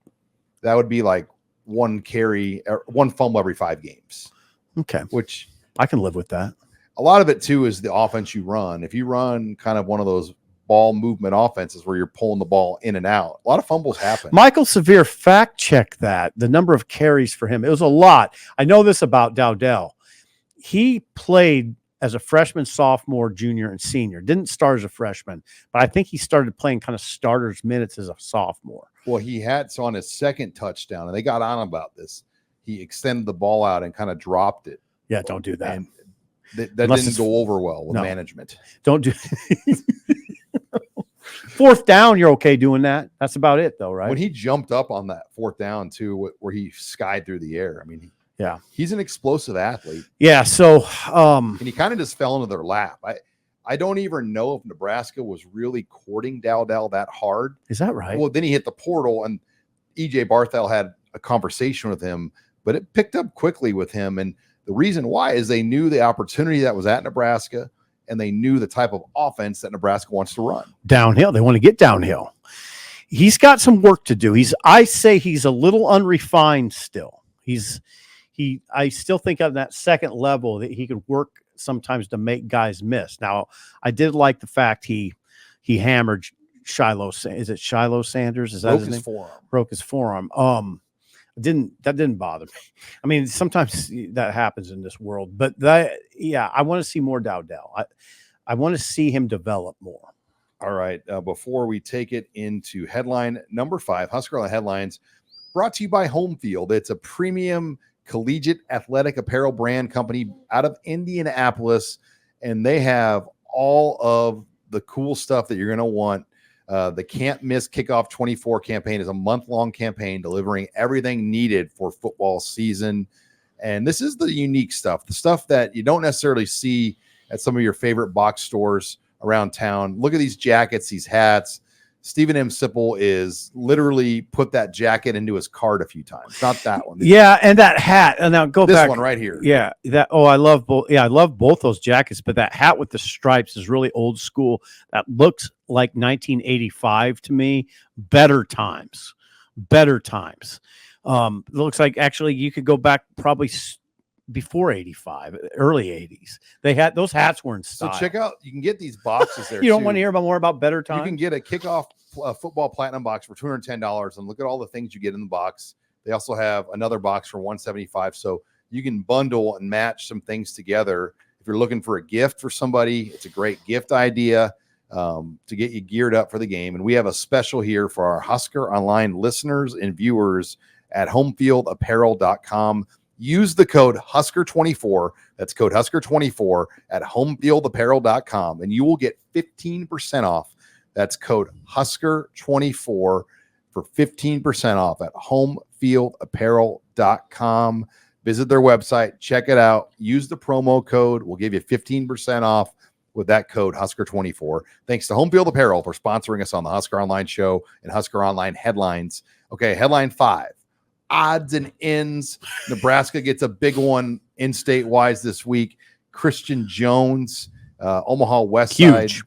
Speaker 1: that would be like 1 carry or 1 fumble every 5 games.
Speaker 2: Okay.
Speaker 1: Which
Speaker 2: I can live with that.
Speaker 1: A lot of it, too, is the offense you run. If you run kind of one of those ball movement offenses where you're pulling the ball in and out, a lot of fumbles happen.
Speaker 2: Michael Severe fact checked that, the number of carries for him. It was a lot. I know this about Dowdell. He played as a freshman, sophomore, junior, and senior. Didn't start as a freshman, but I think he started playing kind of starters minutes as a sophomore.
Speaker 1: Well, he had, so on his second touchdown, and they got on about this, he extended the ball out and kind of dropped it.
Speaker 2: Yeah, don't do that.
Speaker 1: And that didn't go over well with management.
Speaker 2: Don't do 4th down, you're okay doing that. That's about it, though, right?
Speaker 1: When he jumped up on that 4th down, too, where he skied through the air, I mean,
Speaker 2: yeah,
Speaker 1: he's an explosive athlete.
Speaker 2: Yeah, so
Speaker 1: and he kind of just fell into their lap. I don't even know if Nebraska was really courting Dowdell that hard.
Speaker 2: Is that right?
Speaker 1: Well, then he hit the portal, and EJ Barthel had a conversation with him, but it picked up quickly with him. And the reason why is they knew the opportunity that was at Nebraska, and they knew the type of offense that Nebraska wants to run.
Speaker 2: Downhill. They want to get downhill. He's got some work to do. I say he's a little unrefined still. I still think on that second level that he could work sometimes to make guys miss. Now, I did like the fact he hammered Shiloh. Is it Shiloh Sanders? Is that his name? Broke his forearm. That didn't bother me. I mean, sometimes that happens in this world, but I want to see more Dowdell. I want to see him develop more.
Speaker 1: All right. Before we take it into headline number 5, Husker on the headlines, brought to you by HomeField. It's a premium collegiate athletic apparel brand company out of Indianapolis, and they have all of the cool stuff that you're going to want. The Can't Miss Kickoff 24 campaign is a month-long campaign delivering everything needed for football season. And this is the unique stuff, the stuff that you don't necessarily see at some of your favorite box stores around town. Look at these jackets, these hats. Stephen M. Sipple is literally put that jacket into his cart a few times. Not that one.
Speaker 2: Yeah, and that hat. And now go
Speaker 1: this
Speaker 2: back.
Speaker 1: This one right here.
Speaker 2: Yeah, that. Oh, I love both. Yeah, I love both those jackets. But that hat with the stripes is really old school. That looks like 1985 to me. Better times. It looks like actually you could go back probably before 85, early 80s. They had those hats were in style.
Speaker 1: So check out, you can get these boxes there.
Speaker 2: You don't want to hear more about better times?
Speaker 1: You can get a kickoff football platinum box for $210, and look at all the things you get in the box. They also have another box for $175. So you can bundle and match some things together. If you're looking for a gift for somebody, it's a great gift idea to get you geared up for the game. And we have a special here for our Husker Online listeners and viewers at HomeFieldApparel.com. Use the code Husker24. That's code Husker24 at HomeFieldApparel.com, and you will get 15% off. That's code Husker24 for 15% off at HomeFieldApparel.com. Visit their website, check it out, use the promo code. We'll give you 15% off with that code Husker24. Thanks to HomeField Apparel for sponsoring us on the Husker Online Show and Husker Online Headlines. Okay, headline 5. Odds and ends. Nebraska gets a big one in-state wise this week. Christian Jones, Omaha West Side.
Speaker 2: Huge.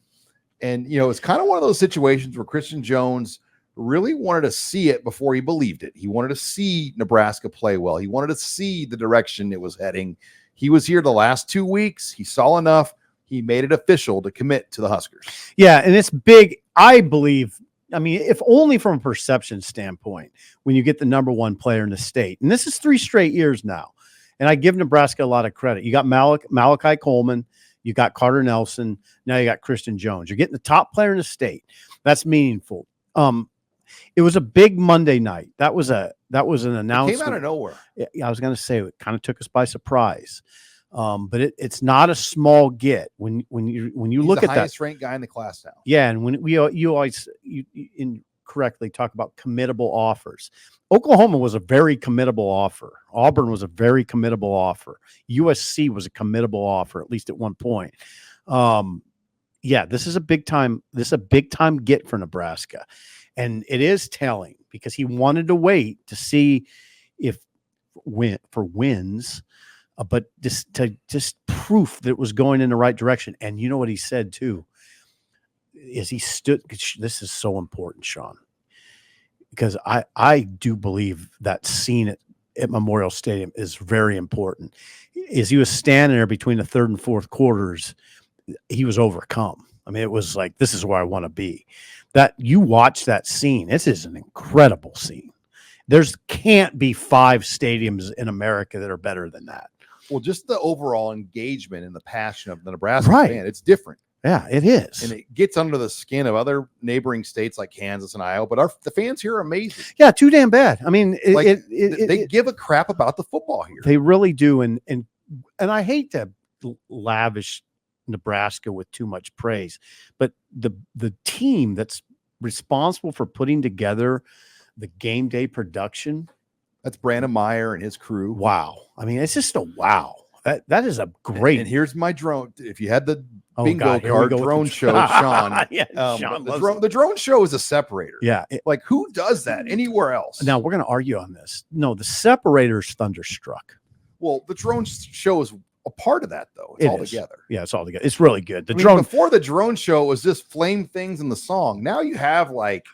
Speaker 1: And, it's kind of one of those situations where Christian Jones really wanted to see it before he believed it. He wanted to see Nebraska play well. He wanted to see the direction it was heading. He was here the last 2 weeks. He saw enough. He made it official to commit to the Huskers.
Speaker 2: Yeah, and it's big, I believe. I mean, if only from a perception standpoint, when you get the number 1 player in the state, and this is 3 straight years now, And I give Nebraska a lot of credit. You got Malachi Coleman, you got Carter Nelson, now you got Christian Jones. You're getting the top player in the state. That's meaningful. It was a big Monday night. That was an announcement.
Speaker 1: It came out of nowhere.
Speaker 2: Yeah, I was going to say it kind of took us by surprise. But it's not a small get when you look at that.
Speaker 1: Highest ranked guy in the class now.
Speaker 2: Yeah, and when you always incorrectly talk about committable offers. Oklahoma was a very committable offer. Auburn was a very committable offer. USC was a committable offer, at least at one point. This is a big time. This is a big time get for Nebraska, and it is telling because he wanted to wait to see if wins. But just proof that it was going in the right direction. And you know what he said too, is he stood. This is so important, Sean, because I do believe that scene at Memorial Stadium is very important. As he was standing there between the third and fourth quarters, he was overcome. I mean, it was like, this is where I want to be. That you watch that scene. This is an incredible scene. Can't be 5 stadiums in America that are better than that.
Speaker 1: Well, just the overall engagement and the passion of the Nebraska fan, it's different.
Speaker 2: Yeah, it is.
Speaker 1: And it gets under the skin of other neighboring states like Kansas and Iowa, but the fans here are amazing.
Speaker 2: Yeah, too damn bad. I mean,
Speaker 1: they give a crap about the football here.
Speaker 2: They really do. And I hate to lavish Nebraska with too much praise, but the team that's responsible for putting together the game day production,
Speaker 1: that's Brandon Meyer and his crew.
Speaker 2: Wow. I mean, it's just a wow. That is a great.
Speaker 1: And here's my drone. If you had the bingo card drone show, Sean.
Speaker 2: Sean
Speaker 1: the drone show is a separator.
Speaker 2: Yeah.
Speaker 1: Like who does that anywhere else?
Speaker 2: Now we're going to argue on this. No, the separator's Thunderstruck.
Speaker 1: Well, the drone show is a part of that, though. It's all together.
Speaker 2: Yeah, it's all together. It's really good. Drone
Speaker 1: before the drone show was just flame things in the song. Now you have like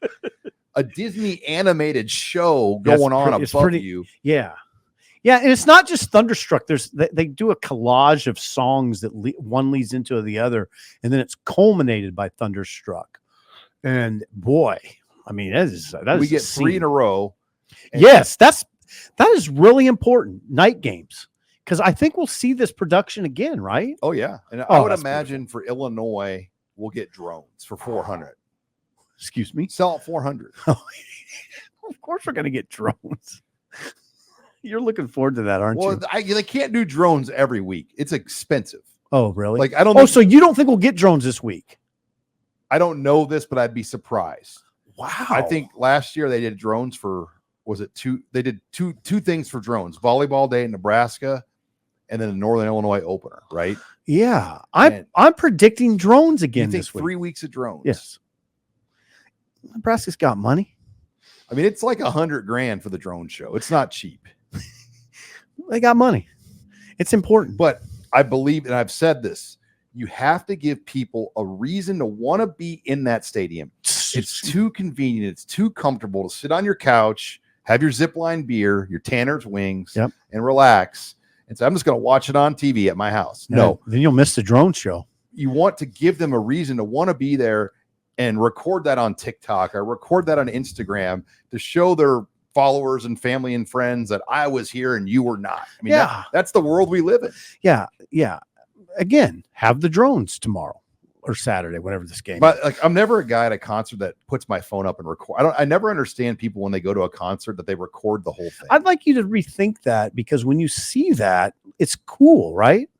Speaker 1: a Disney animated show going on above you.
Speaker 2: Yeah. Yeah, and it's not just Thunderstruck. They do a collage of songs that one leads into the other, and then it's culminated by Thunderstruck. And boy, I mean, we get 3 in a row. Yes, that is really important. Night games, because I think we'll see this production again, right?
Speaker 1: Oh yeah, and I would imagine for Illinois, we'll get drones for 400.
Speaker 2: Excuse me,
Speaker 1: sell it 400.
Speaker 2: Of course, we're going to get drones. You're looking forward to that, aren't you?
Speaker 1: Well, they can't do drones every week. It's expensive.
Speaker 2: Oh, really?
Speaker 1: Like I don't. Oh,
Speaker 2: so you don't think we'll get drones this week?
Speaker 1: I don't know this, but I'd be surprised.
Speaker 2: Wow.
Speaker 1: I think last year they did drones for They did two things for drones: volleyball day in Nebraska, and then the Northern Illinois opener. Right?
Speaker 2: Yeah, I'm predicting drones again this week.
Speaker 1: 3 weeks of drones.
Speaker 2: Yes. Nebraska's got money.
Speaker 1: I mean, it's like $100,000 for the drone show. It's not cheap.
Speaker 2: They got money. It's important.
Speaker 1: But I believe, and I've said this, you have to give people a reason to want to be in that stadium. It's too convenient. It's too comfortable to sit on your couch, have your Zipline beer, your Tanner's wings, and relax. And so I'm just going to watch it on TV at my house. No.
Speaker 2: Then you'll miss the drone show.
Speaker 1: You want to give them a reason to want to be there and record that on TikTok or record that on Instagram to show their followers and family and friends that I was here and you were not. I mean, that's the world we live in.
Speaker 2: Yeah. Yeah. Again, have the drones tomorrow or Saturday, whatever this game
Speaker 1: is. Like, I'm never a guy at a concert that puts my phone up and record. I never understand people when they go to a concert that they record the whole thing.
Speaker 2: I'd like you to rethink that, because when you see that, it's cool, right?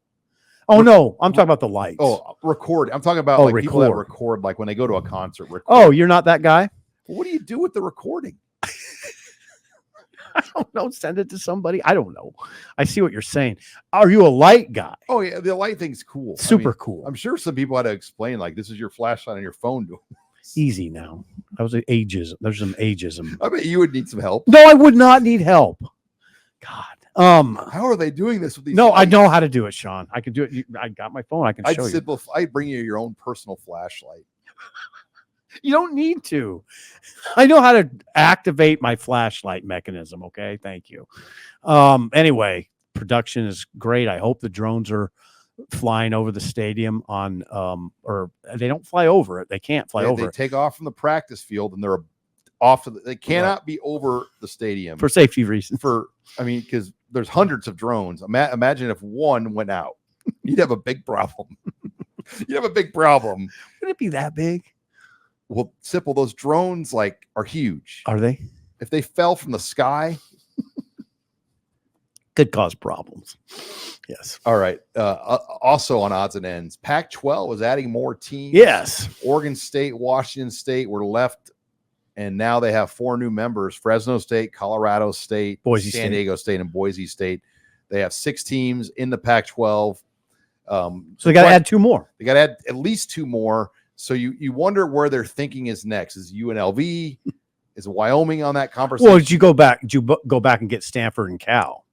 Speaker 2: Oh, no, I'm talking about the lights.
Speaker 1: Oh, record. I'm talking about people that record, like when they go to a concert. Record.
Speaker 2: Oh, you're not that guy?
Speaker 1: Well, what do you do with the recording?
Speaker 2: I don't know. Send it to somebody. I don't know. I see what you're saying. Are you a light guy?
Speaker 1: Oh, yeah. The light thing's cool.
Speaker 2: Super cool.
Speaker 1: I'm sure some people had to explain, like, this is your flashlight on your phone.
Speaker 2: Easy now. That was ageism. There's some ageism.
Speaker 1: I bet you would need some help.
Speaker 2: No, I would not need help. God.
Speaker 1: How are they doing this with these?
Speaker 2: No, lights? I know how to do it, Sean. I can do it. I got my phone. I can show you.
Speaker 1: I'd bring you your own personal flashlight.
Speaker 2: You don't need to. I know how to activate my flashlight mechanism. Okay. Thank you. Anyway, production is great. I hope the drones are flying over the stadium or they don't fly over it. They can't fly over it.
Speaker 1: They take off from the practice field and they're off. They cannot be over the stadium
Speaker 2: for safety reasons.
Speaker 1: For I mean, because there's hundreds of drones. Imagine if one went out, you'd have a big problem. You'd have a big problem.
Speaker 2: Would it be that big?
Speaker 1: Well, Sipple, those drones are huge.
Speaker 2: Are they?
Speaker 1: If they fell from the sky,
Speaker 2: could cause problems. Yes.
Speaker 1: All right. Also on odds and ends, Pac-12 is adding more teams.
Speaker 2: Yes.
Speaker 1: Oregon State, Washington State were left, and now they have 4 new members: Fresno State, Colorado State, San Diego State, and Boise State. They have 6 teams in the Pac-12.
Speaker 2: So they got to add 2 more.
Speaker 1: They got to add at least 2 more. So you wonder where their thinking is next. Is UNLV? Is Wyoming on that conversation?
Speaker 2: Well, did you go back? Did you go back and get Stanford and Cal?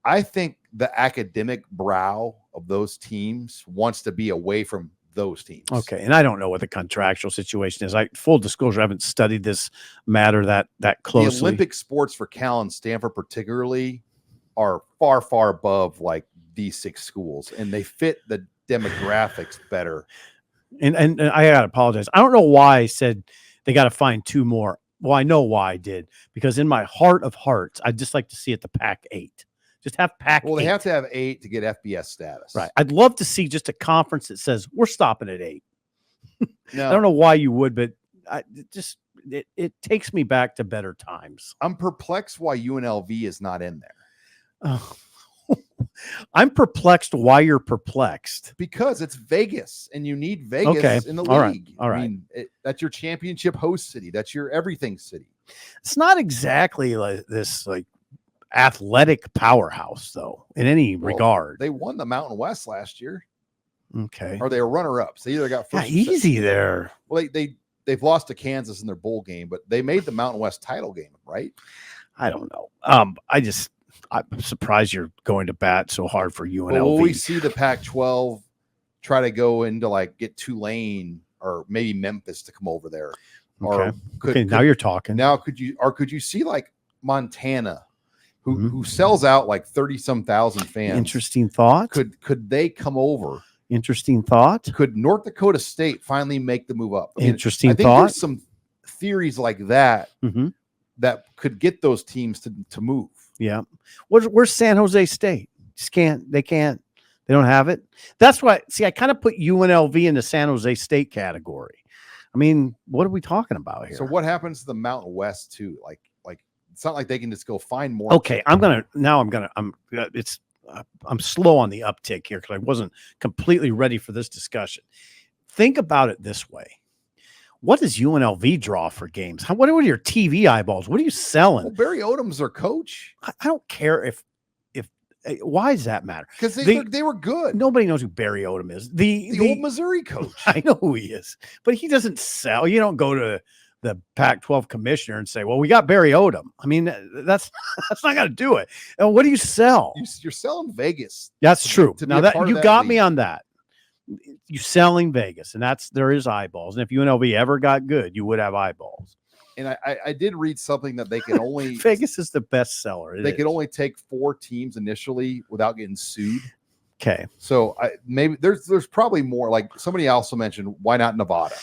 Speaker 1: I think the academic brow of those teams wants to be away from those teams.
Speaker 2: Okay, and I don't know what the contractual situation is. Full disclosure, I haven't studied this matter that closely.
Speaker 1: The Olympic sports for Cal and Stanford particularly are far, far above like these 6 schools, and they fit the demographics better.
Speaker 2: And I got to apologize. I don't know why I said they got to find 2 more. Well, I know why I did, because in my heart of hearts, I'd just like to see it the Pac-8. Just have Pac-8.
Speaker 1: Well, they have to have 8 to get FBS status.
Speaker 2: Right. I'd love to see just a conference that says we're stopping at 8.
Speaker 1: No.
Speaker 2: I don't know why you would, but it takes me back to better times.
Speaker 1: I'm perplexed why UNLV is not in there.
Speaker 2: Oh. I'm perplexed why you're perplexed.
Speaker 1: Because it's Vegas, and you need Vegas in the league.
Speaker 2: All right.
Speaker 1: I mean, that's your championship host city. That's your everything city.
Speaker 2: It's not exactly like this athletic powerhouse, though, in any regard.
Speaker 1: They won the Mountain West last year.
Speaker 2: Okay.
Speaker 1: Or they were runner-ups. They either got first.
Speaker 2: Yeah, easy there.
Speaker 1: Well, they've lost to Kansas in their bowl game, but they made the Mountain West title game, right?
Speaker 2: I don't know. I'm surprised you're going to bat so hard for UNLV.
Speaker 1: Well, we see the Pac-12 try to go into get Tulane or maybe Memphis to come over there.
Speaker 2: Okay. Now you're talking.
Speaker 1: Now could you see Montana, who sells out 30-some thousand fans?
Speaker 2: Interesting thought.
Speaker 1: Could they come over?
Speaker 2: Interesting thought.
Speaker 1: Could North Dakota State finally make the move up?
Speaker 2: Interesting
Speaker 1: I think
Speaker 2: thought.
Speaker 1: There's some theories like that that could get those teams to move.
Speaker 2: Yeah. Where's San Jose State? They don't have it. That's why, see, I kind of put UNLV in the San Jose State category. I mean, what are we talking about here?
Speaker 1: So what happens to the Mountain West too? It's not like they can just go find more.
Speaker 2: Okay. I'm slow on the uptick here because I wasn't completely ready for this discussion. Think about it this way. What does UNLV draw for games? What are your TV eyeballs? What are you selling?
Speaker 1: Well, Barry Odom's their coach.
Speaker 2: I don't care if why does that matter?
Speaker 1: Because they were good.
Speaker 2: Nobody knows who Barry Odom is. The
Speaker 1: old Missouri coach.
Speaker 2: I know who he is, but he doesn't sell. You don't go to the Pac-12 commissioner and say, well, we got Barry Odom. I mean, that's not going to do it. And what do you sell?
Speaker 1: You're selling Vegas.
Speaker 2: That's true.
Speaker 1: To
Speaker 2: now that you got me on that. You selling Vegas, and there is eyeballs. And if UNLV ever got good, you would have eyeballs.
Speaker 1: And I did read something that they can only
Speaker 2: Vegas is the best seller.
Speaker 1: They can only take 4 teams initially without getting sued.
Speaker 2: Okay.
Speaker 1: So maybe there's probably more. Like somebody also mentioned, why not Nevada?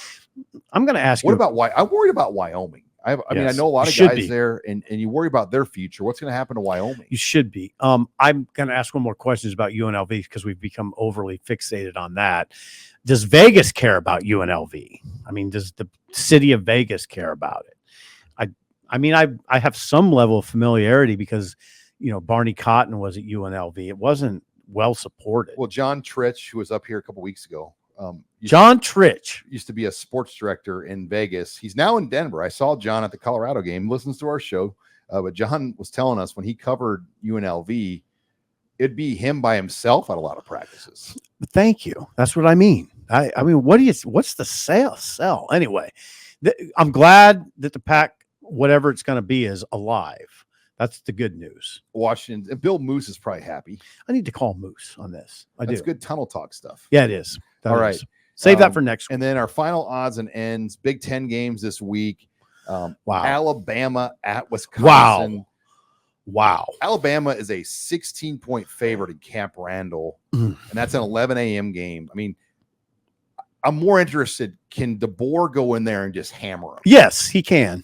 Speaker 2: I'm going to ask
Speaker 1: you. What about why? I'm worried about Wyoming. I mean, I know a lot of guys there, and you worry about their future. What's going to happen to Wyoming?
Speaker 2: You should be. I'm going to ask one more question about UNLV because we've become overly fixated on that. Does Vegas care about UNLV? I mean, does the city of Vegas care about it? I mean, I have some level of familiarity because, Barney Cotton was at UNLV. It wasn't well supported.
Speaker 1: Well, John Tritch, who was up here a couple weeks ago,
Speaker 2: John Tritch
Speaker 1: used to be a sports director in Vegas. He's now in Denver. I saw John at the Colorado game, listens to our show. But John was telling us when he covered UNLV, it'd be him by himself at a lot of practices.
Speaker 2: Thank you. That's what I mean. I mean, what's the sell? Anyway, I'm glad that the Pac, whatever it's going to be, is alive. That's the good news.
Speaker 1: Washington and Bill Moose is probably happy.
Speaker 2: I need to call Moose on this. That's
Speaker 1: good tunnel talk stuff.
Speaker 2: Yeah, it is.
Speaker 1: All right.
Speaker 2: Save that for next week.
Speaker 1: And then our final odds and ends, Big Ten games this week.
Speaker 2: Wow.
Speaker 1: Alabama at Wisconsin.
Speaker 2: Wow.
Speaker 1: Alabama is a 16-point favorite in Camp Randall, and that's an 11 a.m. game. I mean, I'm more interested. Can DeBoer go in there and just hammer him?
Speaker 2: Yes, he can.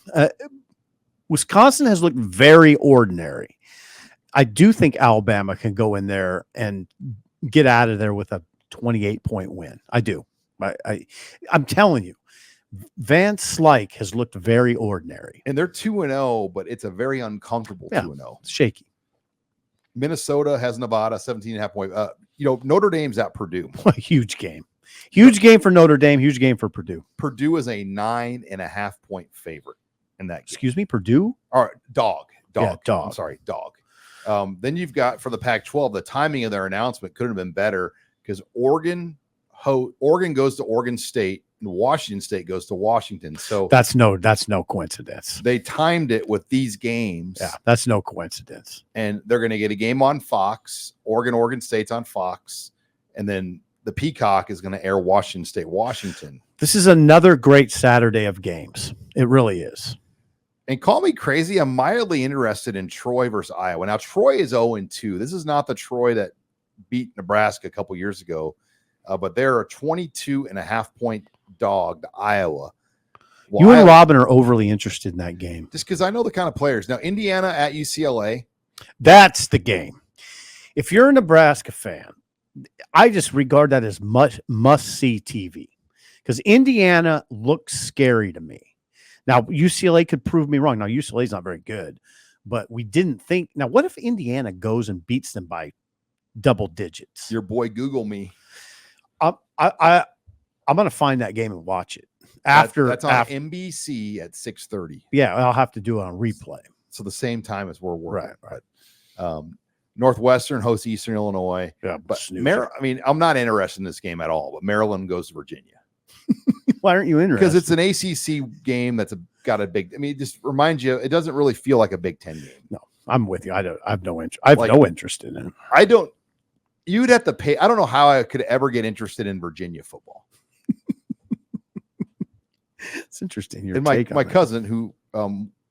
Speaker 2: Wisconsin has looked very ordinary. I do think Alabama can go in there and get out of there with a 28-point win. I do. I'm telling you, Van Slyke has looked very ordinary.
Speaker 1: And they're 2-0, but it's a very uncomfortable 2-0.
Speaker 2: It's shaky.
Speaker 1: Minnesota has Nevada, 17.5 point. Notre Dame's at Purdue.
Speaker 2: Huge game. Huge game for Notre Dame. Huge game for Purdue.
Speaker 1: Purdue is a 9.5 point favorite in that game.
Speaker 2: Excuse me, Purdue?
Speaker 1: Or dog.
Speaker 2: Yeah, dog.
Speaker 1: I'm sorry, dog. Then you've got for the Pac-12, the timing of their announcement couldn't have been better because Oregon goes to Oregon State and Washington State goes to Washington. So
Speaker 2: that's no coincidence.
Speaker 1: They timed it with these games.
Speaker 2: Yeah, that's no coincidence.
Speaker 1: And they're going to get a game on Fox. Oregon State's on Fox, and then the Peacock is going to air Washington State, Washington.
Speaker 2: This is another great Saturday of games. It really is.
Speaker 1: And call me crazy, I'm mildly interested in Troy versus Iowa. Now, Troy is 0-2. This is not the Troy that beat Nebraska a couple years ago, but they're a 22.5-point dog to Iowa. Well,
Speaker 2: you and Robin are overly interested in that game.
Speaker 1: Just because I know the kind of players. Now, Indiana at UCLA.
Speaker 2: That's the game. If you're a Nebraska fan, I just regard that as must-see TV because Indiana looks scary to me. Now, UCLA could prove me wrong. Now, UCLA is not very good, but we didn't think. Now, what if Indiana goes and beats them by double digits?
Speaker 1: Your boy Google me.
Speaker 2: I'm going to find that game and watch it. That's
Speaker 1: on NBC at 6:30.
Speaker 2: Yeah, I'll have to do it on replay.
Speaker 1: So the same time as we're working.
Speaker 2: Right.
Speaker 1: Northwestern hosts Eastern Illinois.
Speaker 2: Yeah,
Speaker 1: but I'm not interested in this game at all, but Maryland goes to Virginia.
Speaker 2: Why aren't you interested?
Speaker 1: Because it's an ACC game that's got a big. I mean, it just reminds you. It doesn't really feel like a Big Ten game.
Speaker 2: No, I'm with you. I have no interest. I have no interest in it.
Speaker 1: I don't. You'd have to pay. I don't know how I could ever get interested in Virginia football.
Speaker 2: It's interesting.
Speaker 1: And my cousin, who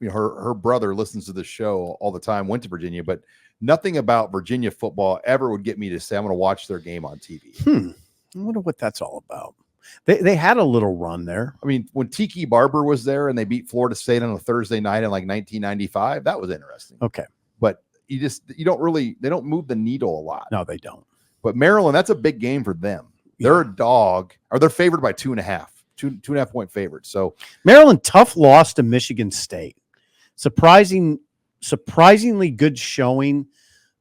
Speaker 1: her brother listens to the show all the time, went to Virginia, but nothing about Virginia football ever would get me to say I'm going to watch their game on TV.
Speaker 2: I wonder what that's all about. They had a little run there.
Speaker 1: I mean, when Tiki Barber was there and they beat Florida State on a Thursday night in like 1995, that was interesting.
Speaker 2: Okay.
Speaker 1: But they don't move the needle a lot.
Speaker 2: No, they don't.
Speaker 1: But Maryland, that's a big game for them.
Speaker 2: Yeah.
Speaker 1: They're a dog, or they're favored by 2.5 point favorites. So
Speaker 2: Maryland, tough loss to Michigan State. Surprisingly good showing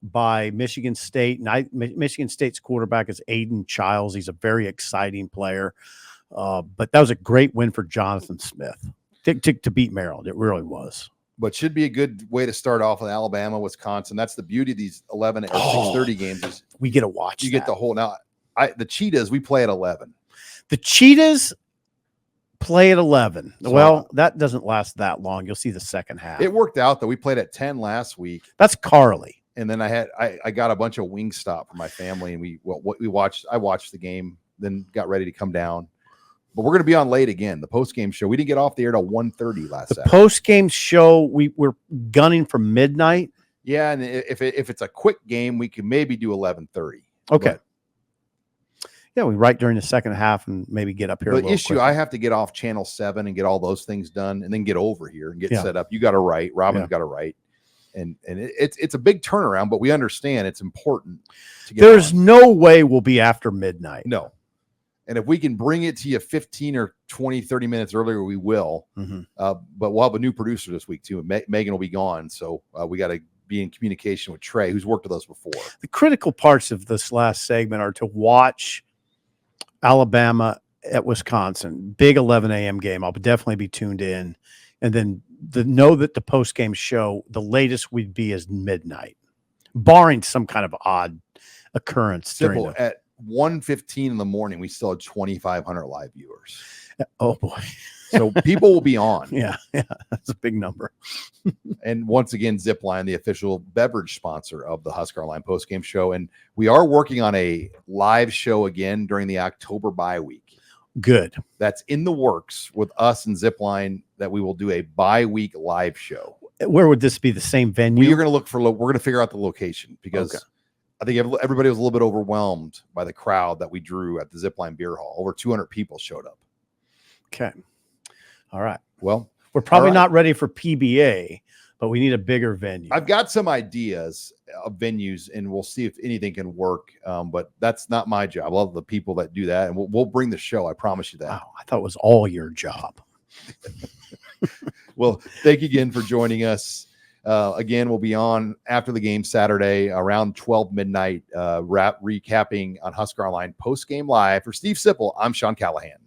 Speaker 2: by Michigan State. And Michigan State's quarterback is Aiden Childs. He's a very exciting player. But that was a great win for Jonathan Smith to beat Maryland. It really was.
Speaker 1: But should be a good way to start off with Alabama, Wisconsin. That's the beauty of these 11 or 6:30 games. Is
Speaker 2: we get to watch.
Speaker 1: You get the whole. Now, the Cheetahs, we play at 11.
Speaker 2: The Cheetahs play at 11.
Speaker 1: So,
Speaker 2: well, that doesn't last that long. You'll see the second half.
Speaker 1: It worked out though. We played at 10 last week.
Speaker 2: That's Carly.
Speaker 1: And then I got a bunch of Wingstop for my family, and I watched the game, then got ready to come down. But we're going to be on late again. The post-game show, we didn't get off the air till 1:30 last Saturday.
Speaker 2: The post-game show, we were gunning for midnight.
Speaker 1: Yeah, and if it's a quick game, we can maybe do 11:30.
Speaker 2: Okay. Yeah, we write during the second half and maybe get up here.
Speaker 1: The issue, I have to get off Channel 7 and get all those things done, and then get over here and get set up. You got to write. Robin's got to write. And it's a big turnaround, but we understand it's important to get
Speaker 2: There's
Speaker 1: on.
Speaker 2: No way we'll be after midnight.
Speaker 1: No. And if we can bring it to you 15 or 20, 30 minutes earlier, we will.
Speaker 2: Mm-hmm.
Speaker 1: But we'll have a new producer this week, too. Megan will be gone. So we got to be in communication with Trey, who's worked with us before. The
Speaker 2: critical parts of this last segment are to watch Alabama at Wisconsin. Big 11 a.m. game. I'll definitely be tuned in. And then know that the post-game show, the latest we'd be is midnight, barring some kind of odd occurrence.
Speaker 1: Simple. At 1:15 in the morning, we still had 2,500 live viewers.
Speaker 2: Oh boy.
Speaker 1: So people will be on.
Speaker 2: Yeah, that's a big number.
Speaker 1: And once again, Zipline, the official beverage sponsor of the HuskerOnline post-game show. And we are working on a live show again during the October bye week.
Speaker 2: Good.
Speaker 1: That's in the works with us and Zipline, that we will do a bye-week live show.
Speaker 2: Where would this be? The same venue?
Speaker 1: We're going to figure out the location, because I think everybody was a little bit overwhelmed by the crowd that we drew at the Zipline Beer Hall. Over 200 people showed up.
Speaker 2: Okay. All right.
Speaker 1: Well,
Speaker 2: we're probably not ready for PBA, but we need a bigger venue.
Speaker 1: I've got some ideas of venues, and we'll see if anything can work. But that's not my job. I love the people that do that, and we'll bring the show. I promise you that.
Speaker 2: Wow, I thought it was all your job.
Speaker 1: Well, thank you again for joining us. Again, we'll be on after the game Saturday around 12 midnight, recapping on Husker Online post-game live. For Steve Sipple, I'm Sean Callahan.